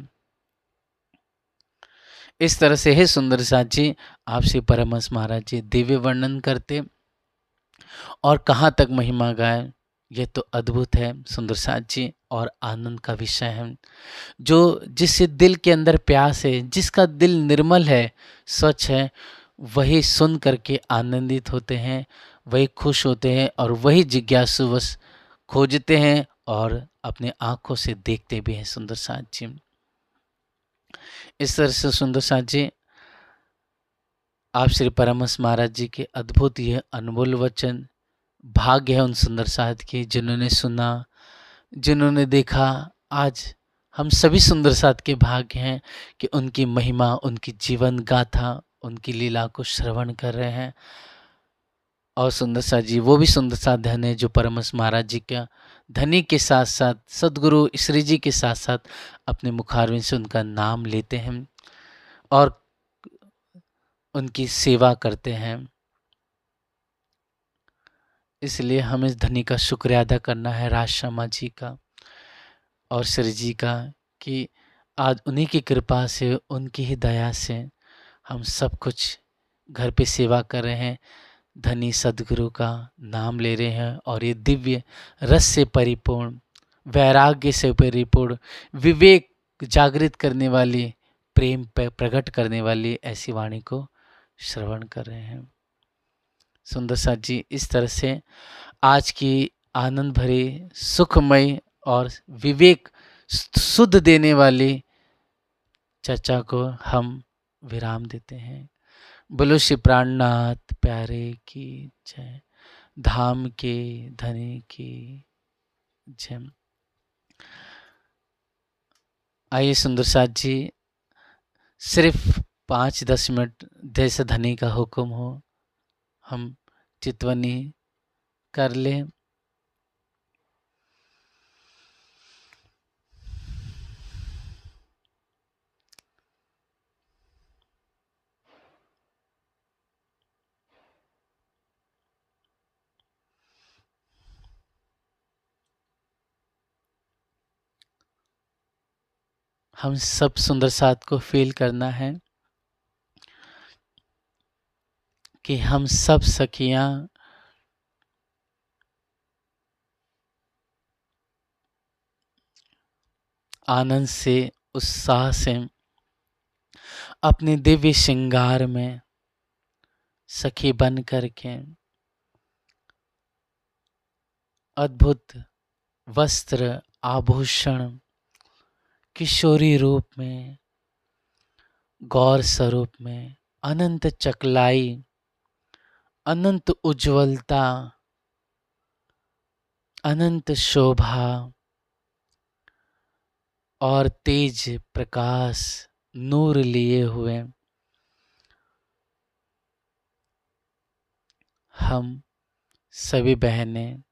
इस तरह से हे सुंदर साथ जी आपसे परमहंस महाराज जी दिव्य वर्णन करते, और कहाँ तक महिमा गाए, ये तो अद्भुत है सुंदर साथ जी, और आनंद का विषय है। जो जिससे दिल के अंदर प्यास है, जिसका दिल निर्मल है, स्वच्छ है, वही सुन करके आनंदित होते हैं, वही खुश होते हैं, और वही जिज्ञासुवश खोजते हैं और अपने आंखों से देखते भी हैं सुंदर साथ जी। इस तरह से सुंदर साथ जी आप श्री परमहंस महाराज जी के अद्भुत ये अनमोल वचन, भाग्य है उन सुंदर साथ की जिन्होंने सुना, जिन्होंने देखा। आज हम सभी सुंदर साथ के भाग्य हैं कि उनकी महिमा, उनकी जीवन गाथा, उनकी लीला को श्रवण कर रहे हैं। और सुंदर साथ जी वो भी सुंदर साथ धन है जो परमहंस महाराज जी का धनी के साथ साथ सदगुरु श्री जी के साथ साथ अपने मुखारविंद से उनका नाम लेते हैं और उनकी सेवा करते हैं। इसलिए हमें इस धनी का शुक्रिया अदा करना है राज शर्मा जी का और श्री जी का, कि आज उन्हीं की कृपा से, उनकी ही दया से हम सब कुछ घर पे सेवा कर रहे हैं, धनी सदगुरु का नाम ले रहे हैं, और ये दिव्य रस से परिपूर्ण, वैराग्य से परिपूर्ण, विवेक जागृत करने वाली, प्रेम प्रकट करने वाली ऐसी वाणी को श्रवण कर रहे हैं। सुंदर साथ जी इस तरह से आज की आनंद भरी, सुखमय और विवेक शुद्ध देने वाली चर्चा को हम विराम देते हैं। बोलो श्री प्राणनाथ प्यारे की जय, धाम के धनी की जय। आइए सुंदर साथ जी सिर्फ 5-10 मिनट जैसे धनी का हुक्म हो हम चितवनी कर लें। हम सब सुंदर साथ को फील करना है कि हम सब सखियां आनंद से, उत्साह से अपने दिव्य श्रृंगार में सखी बन करके अद्भुत वस्त्र आभूषण किशोरी रूप में, गौर स्वरूप में, अनंत चकलाई, अनंत उज्ज्वलता, अनंत शोभा और तेज प्रकाश नूर लिए हुए हम सभी बहनें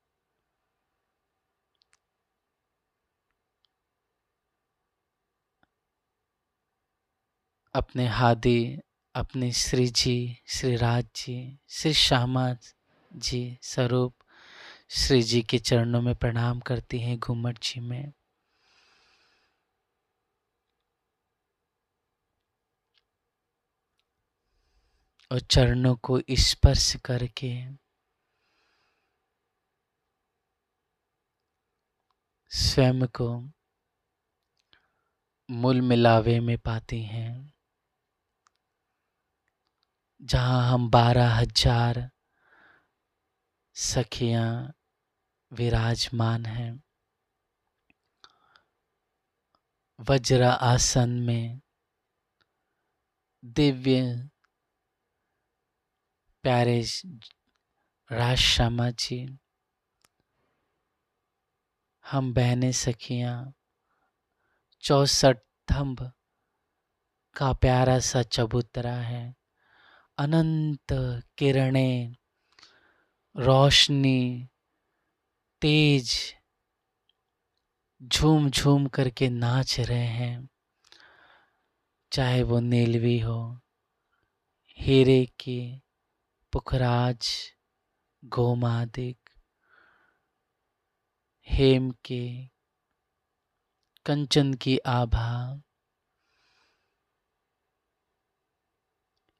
अपने हादी, अपने श्री जी, श्री राज जी, श्री श्यामा जी स्वरूप श्री जी के चरणों में प्रणाम करती हैं घूमट जी में। और चरणों को स्पर्श करके स्वयं को मूल मिलावे में पाती हैं, जहां हम 12,000 सखियां विराजमान हैं। वज्र आसन में दिव्य प्यारे राज श्यामा जी, हम बहनें सखियां 64 थंब का प्यारा सा चबूतरा है। अनंत किरणें, रोशनी, तेज झूम झूम करके नाच रहे हैं, चाहे वो नीलवी हो, हीरे की पुखराज, गोमादिक, हेम के, कंचन की आभा,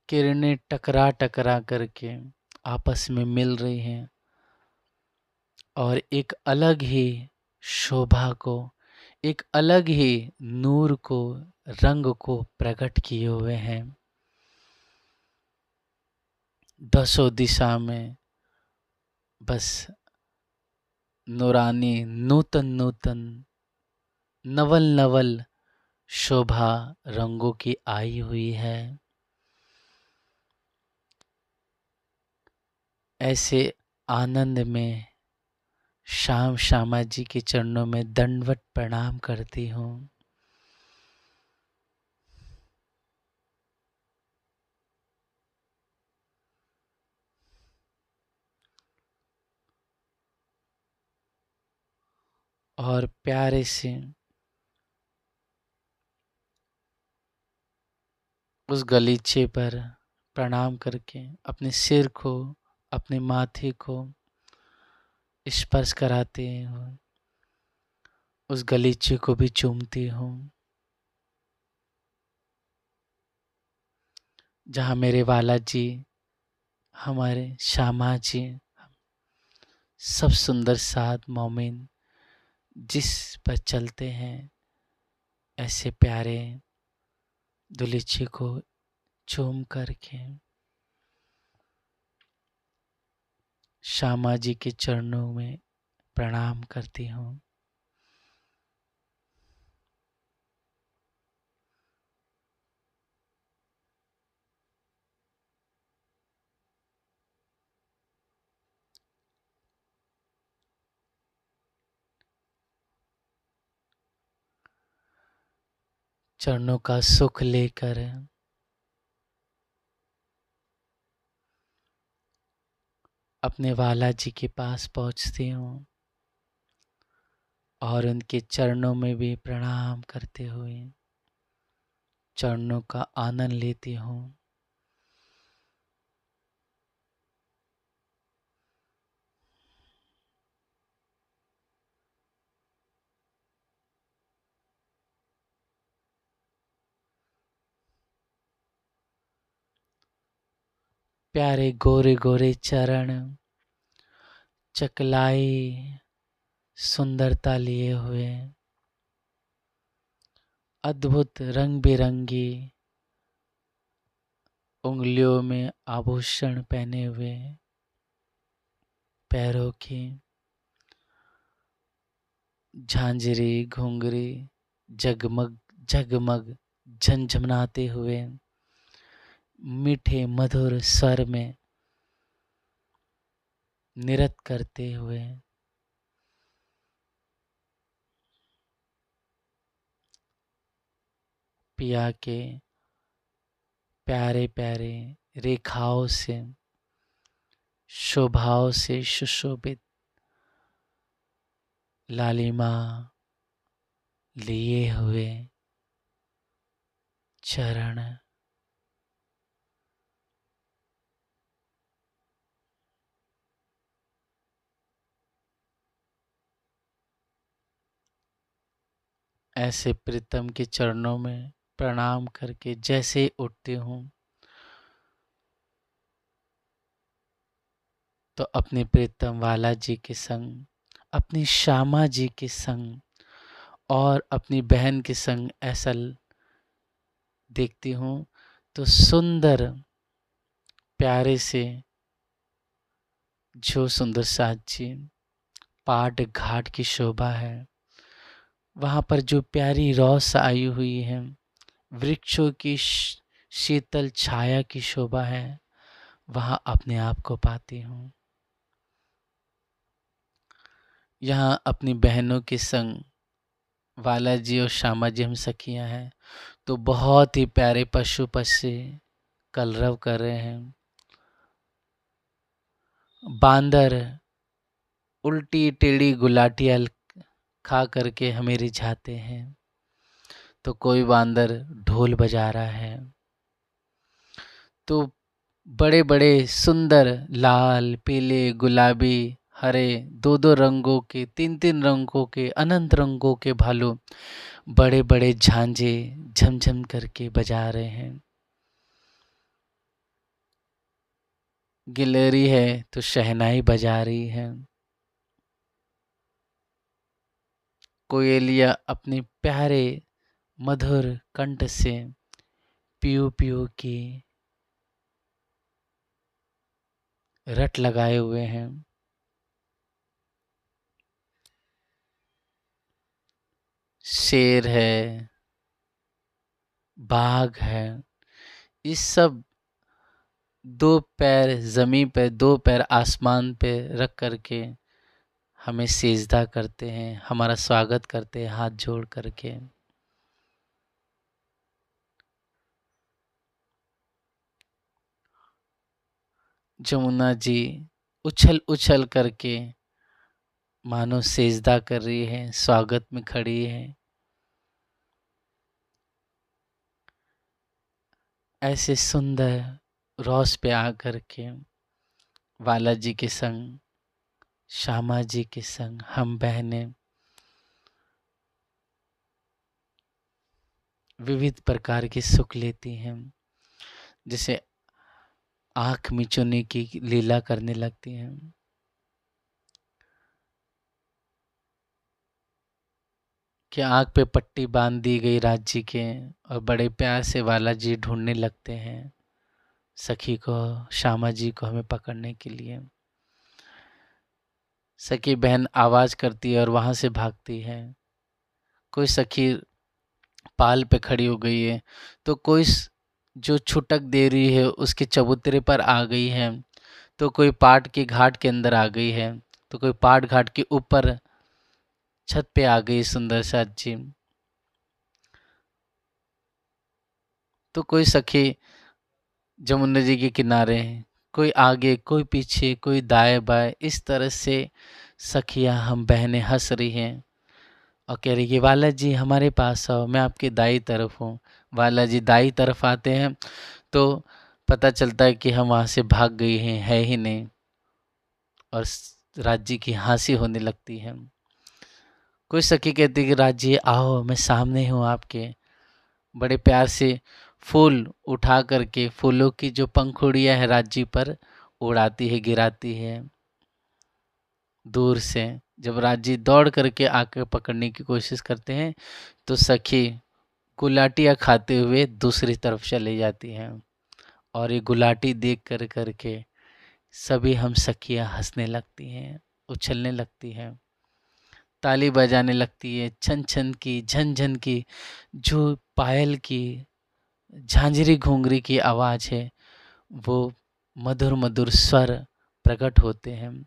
किरणें टकरा टकरा करके आपस में मिल रही हैं और एक अलग ही शोभा को, एक अलग ही नूर को, रंग को प्रकट किए हुए हैं। दसों दिशा में बस नूरानी, नूतन नूतन, नवल नवल शोभा रंगों की आई हुई है। ऐसे आनंद में श्याम श्यामा जी के चरणों में दंडवत प्रणाम करती हूँ। और प्यारे से उस गलीचे पर प्रणाम करके अपने सिर को, अपने माथे को स्पर्श कराते हूँ, उस गलीचे को भी चूमती हूँ जहाँ मेरे वाला जी, हमारे श्यामा जी, सब सुंदर सात मोमिन जिस पर चलते हैं, ऐसे प्यारे दुलीचे को चूम करके श्यामा जी के चरणों में प्रणाम करती हूँ। चरणों का सुख लेकर अपने वाला जी के पास पहुँचती हूँ और उनके चरणों में भी प्रणाम करते हुए चरणों का आनंद लेती हूँ। प्यारे गोरे गोरे चरण, चकलाई सुंदरता लिए हुए, अद्भुत रंग बिरंगी उंगलियों में आभूषण पहने हुए, पैरों की झांझरी घुंघरी जगमग जगमग झनझनाते हुए मीठे मधुर स्वर में नृत्य करते हुए पिया के प्यारे प्यारे रेखाओं से, शोभाओं से सुशोभित लालिमा लिए हुए चरण ऐसे प्रीतम के चरणों में प्रणाम करके जैसे ही उठती हूँ तो अपने प्रीतम वाला जी के संग, अपनी श्यामा जी के संग और अपनी बहन के संग ऐसा देखती हूँ तो सुंदर प्यारे से जो सुंदर साथ जी पाट घाट की शोभा है, वहाँ पर जो प्यारी रौस आई हुई है, वृक्षों की शीतल छाया की शोभा है, वहाँ अपने आप को पाती हूँ। यहाँ अपनी बहनों के संग वाला जी और श्यामा जी हम सखियाँ हैं, तो बहुत ही प्यारे पशु पक्षी कलरव कर रहे हैं। बांदर उल्टी टेढ़ी गुलाटियाँ खा करके हमें रिझाते हैं, तो कोई बांदर ढोल बजा रहा है। तो बड़े बड़े सुंदर लाल पीले गुलाबी हरे दो दो रंगों के, तीन तीन रंगों के, अनंत रंगों के भालू बड़े बड़े झांझे झमझम करके बजा रहे हैं। गिलहरी है तो शहनाई बजा रही है। कोयलिया अपने प्यारे मधुर कंठ से पीऊ पीऊ की रट लगाए हुए हैं। शेर है, बाघ है, इस सब दो पैर जमीन पे, दो पैर आसमान पे रख करके हमें सेजदा करते हैं, हमारा स्वागत करते हैं हाथ जोड़ करके। जमुना जी उछल उछल करके मानो सेजदा कर रही है, स्वागत में खड़ी है। ऐसे सुंदर रौस पे आकर के वाला जी के संग, श्यामा जी के संग हम बहनें विविध प्रकार के सुख लेती हैं। जैसे आँख मिचोने की लीला करने लगती हैं, कि आँख पे पट्टी बांध दी गई राज जी के और बड़े प्यार से वाला जी ढूंढने लगते हैं सखी को, श्यामा जी को हमें पकड़ने के लिए। सखी बहन आवाज करती है और वहां से भागती है। कोई सखी पाल पे खड़ी हो गई है, तो कोई जो छुटक दे रही है उसके चबूतरे पर आ गई है, तो कोई पाट के घाट के अंदर आ गई है, तो कोई पाट घाट के ऊपर छत पे आ गई सुंदर सा जी। तो कोई सखी जमुना जी के किनारे हैं, कोई आगे कोई पीछे कोई दाएं बाएं, इस तरह से सखियां हम बहनें हंस रही हैं और कह रही कि वाला जी हमारे पास आओ, मैं आपके दाई तरफ हूँ। वाला जी दाई तरफ आते हैं तो पता चलता है कि हम वहाँ से भाग गई हैं, है ही नहीं, और राज्य की हंसी होने लगती है। कोई सखी कहती है कि राज्य आओ, मैं सामने हूँ आपके। बड़े प्यार से फूल उठा करके फूलों की जो पंखुड़ियाँ है राज्य पर उड़ाती है, गिराती है दूर से। जब राज्य दौड़ करके आकर पकड़ने की कोशिश करते हैं तो सखी गुलाटियाँ खाते हुए दूसरी तरफ चली जाती हैं, और ये गुलाटी देख कर करके सभी हम सखियाँ हंसने लगती हैं, उछलने लगती हैं, ताली बजाने लगती है। छन छन की, झन झन की जो पायल की, झांझरी घुंघरी की आवाज़ है, वो मधुर मधुर स्वर प्रकट होते हैं।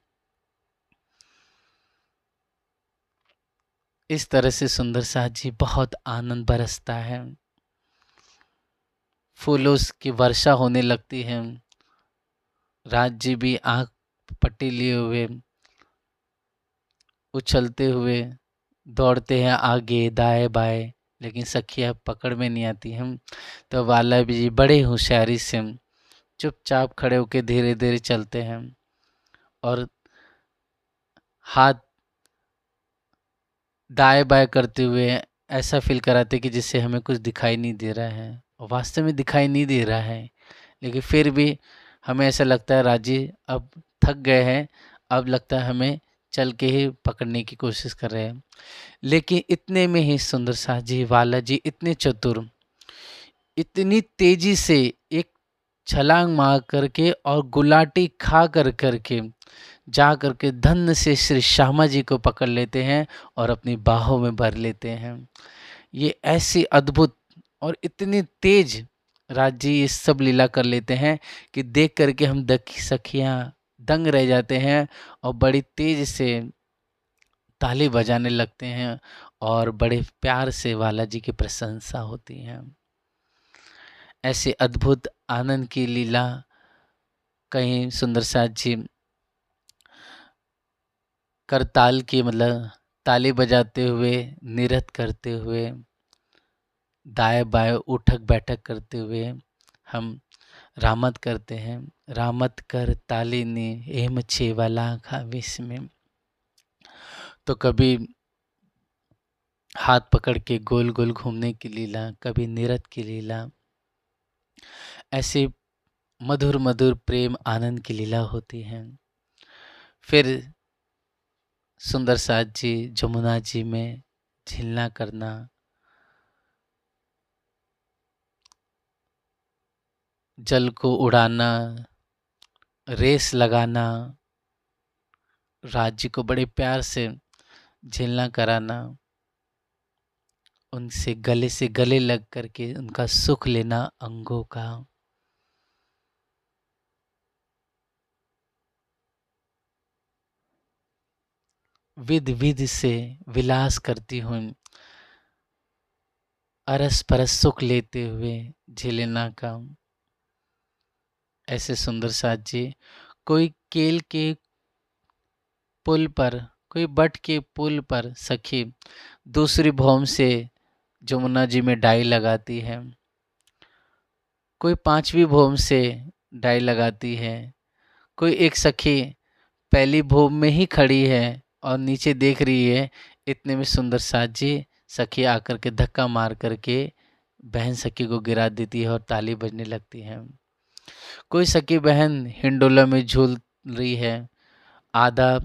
इस तरह से सुंदर साथ जी बहुत आनंद बरसता है। फूलों की वर्षा होने लगती है। राज जी भी आँख पट्टी लिए हुए उछलते हुए दौड़ते हैं आगे दाएं बाएं, लेकिन सखियाँ पकड़ में नहीं आती हैं। तो वाला जी बड़े होशियारी से चुपचाप खड़े होकर धीरे धीरे चलते हैं और हाथ दाएं बाएं करते हुए ऐसा फील कराते कि जिससे हमें कुछ दिखाई नहीं दे रहा है, और वास्तव में दिखाई नहीं दे रहा है, लेकिन फिर भी हमें ऐसा लगता है राजी अब थक गए हैं, अब लगता है हमें चल के ही पकड़ने की कोशिश कर रहे हैं। लेकिन इतने में ही सुंदर सा जी वाला जी इतने चतुर, इतनी तेजी से एक छलांग मार करके और गुलाटी खा करके जा करके धन से श्री श्यामा जी को पकड़ लेते हैं और अपनी बाहों में भर लेते हैं। ये ऐसी अद्भुत और इतनी तेज राजी ये सब लीला कर लेते हैं कि देख करके हम सखियां दंग रह जाते हैं और बड़ी तेज से ताली बजाने लगते हैं और बड़े प्यार से वाला जी की प्रशंसा होती है। ऐसे अद्भुत आनंद की लीला कहीं सुंदर साथ जी करताल की मतलब ताली बजाते हुए, नृत्य करते हुए, दाएं बाएं उठक बैठक करते हुए हम रामत करते हैं। रामत कर तालिनी एम छेवाला खा विष में। तो कभी हाथ पकड़ के गोल गोल घूमने की लीला, कभी नृत्य की लीला, ऐसे मधुर मधुर प्रेम आनंद की लीला होती है। फिर सुंदर साथ जी जमुना जी में झिलना करना, जल को उड़ाना, रेस लगाना, राज्य को बड़े प्यार से झेलना कराना, उनसे गले से गले लग करके उनका सुख लेना अंगों का, विध विध से विलास करती हूँ, अरस परस सुख लेते हुए झेलना का। ऐसे सुंदर साथ जी कोई केल के पुल पर, कोई बट के पुल पर सखी दूसरी भौम से जमुना जी में डाई लगाती है, कोई पांचवी भौम से डाई लगाती है, कोई एक सखी पहली भौम में ही खड़ी है और नीचे देख रही है। इतने में सुंदर साथ जी सखी आकर के धक्का मार करके बहन सखी को गिरा देती है और ताली बजने लगती है। कोई सखी बहन हिंडोला में झूल रही है, आधा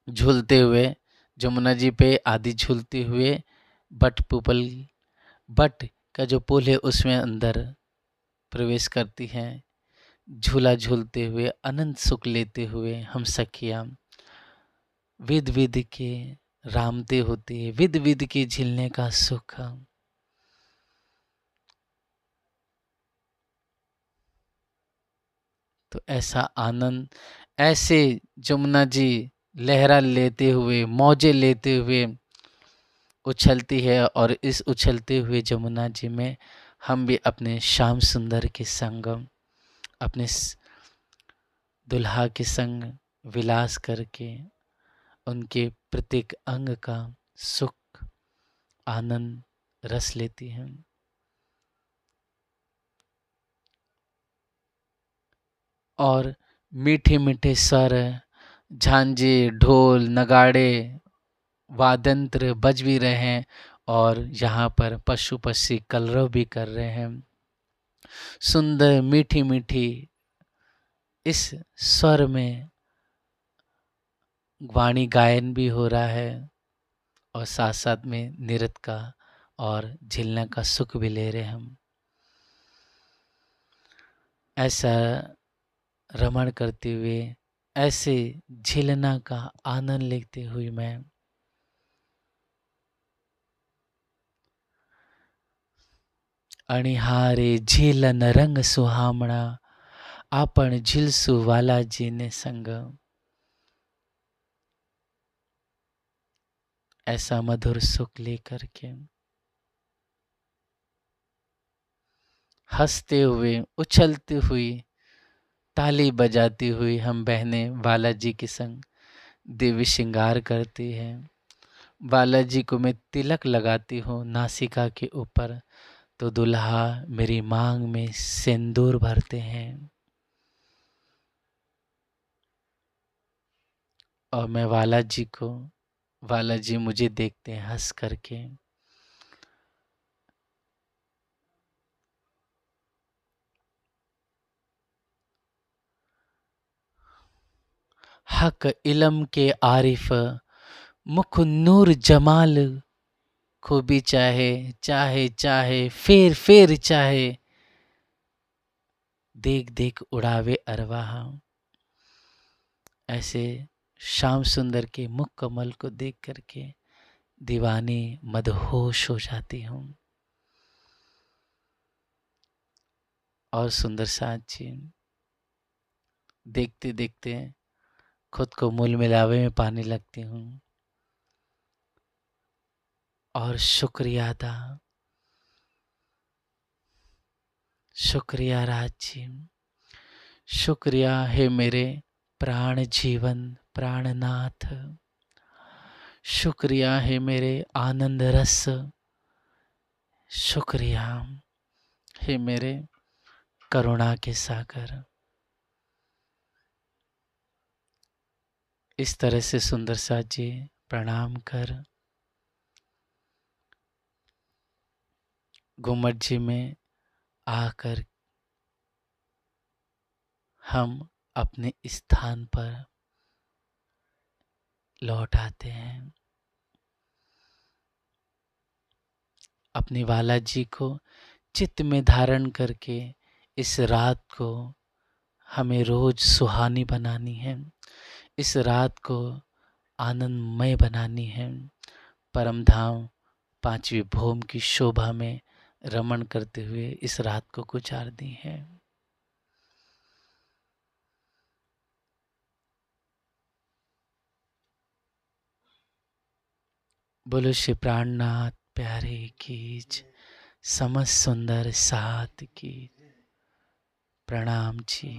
झूलते हुए जमुना जी पे, आधी झूलते हुए बट का जो पुल है उसमें अंदर प्रवेश करती हैं। झूला झूलते हुए अनंत सुख लेते हुए हम सखियां विध विध के रामते होती है, विध विध के झिलने का सुख। तो ऐसा आनंद, ऐसे जमुना जी लहरा लेते हुए मौजे लेते हुए उछलती है, और इस उछलते हुए जमुना जी में हम भी अपने श्याम सुंदर के संग, अपने दुल्हा के संग विलास करके उनके प्रत्येक अंग का सुख आनंद रस लेती हैं। और मीठे मीठे स्वर, झांझे, ढोल, नगाड़े, वादंत्र बज भी रहे हैं, और यहाँ पर पशु पक्षी कलरव भी कर रहे हैं। सुंदर मीठी मीठी इस स्वर में वाणी गायन भी हो रहा है, और साथ साथ में नृत्य का और झिलने का सुख भी ले रहे हैं हम। ऐसा रमण करते हुए, ऐसे झिलना का आनंद लेते हुए मैं अणिहारे झीलन रंग सुहामणा, आपण झिलसु वाला जी ने संग। ऐसा मधुर सुख लेकर के हंसते हुए उछलती हुई ताली बजाती हुई हम बहनें बालाजी के संग देवी श्रृंगार करती हैं। बालाजी को मैं तिलक लगाती हूँ नासिका के ऊपर, तो दुल्हा मेरी मांग में सिंदूर भरते हैं और मैं बालाजी मुझे देखते हैं हंस करके। हक इलम के आरिफ मुख नूर जमाल, खूबी चाहे चाहे चाहे फेर फेर चाहे, देख देख उड़ावे अरवाह। ऐसे श्याम सुंदर के मुख कमल को देख करके दीवानी मदहोश हो जाती हूँ। और सुंदर साथ जी देखते देखते खुद को मूल मिलावे में पाने लगती हूँ और शुक्रिया अदा, शुक्रिया राज जी, शुक्रिया है मेरे प्राण जीवन प्राणनाथ, शुक्रिया है मेरे आनंद रस, शुक्रिया है मेरे करुणा के सागर। इस तरह से सुंदर साथ जी प्रणाम कर घुमट जी में आकर हम अपने स्थान पर लौट आते हैं। अपनी बालाजी को चित्त में धारण करके इस रात को हमें रोज सुहानी बनानी है, इस रात को आनंदमय बनानी है। परम धाम पांचवी भौम की शोभा में रमण करते हुए इस रात को गुजारनी है। बोलो श्री प्राणनाथ प्यारे कीज, समस्त सुंदर साथ की प्रणाम जी।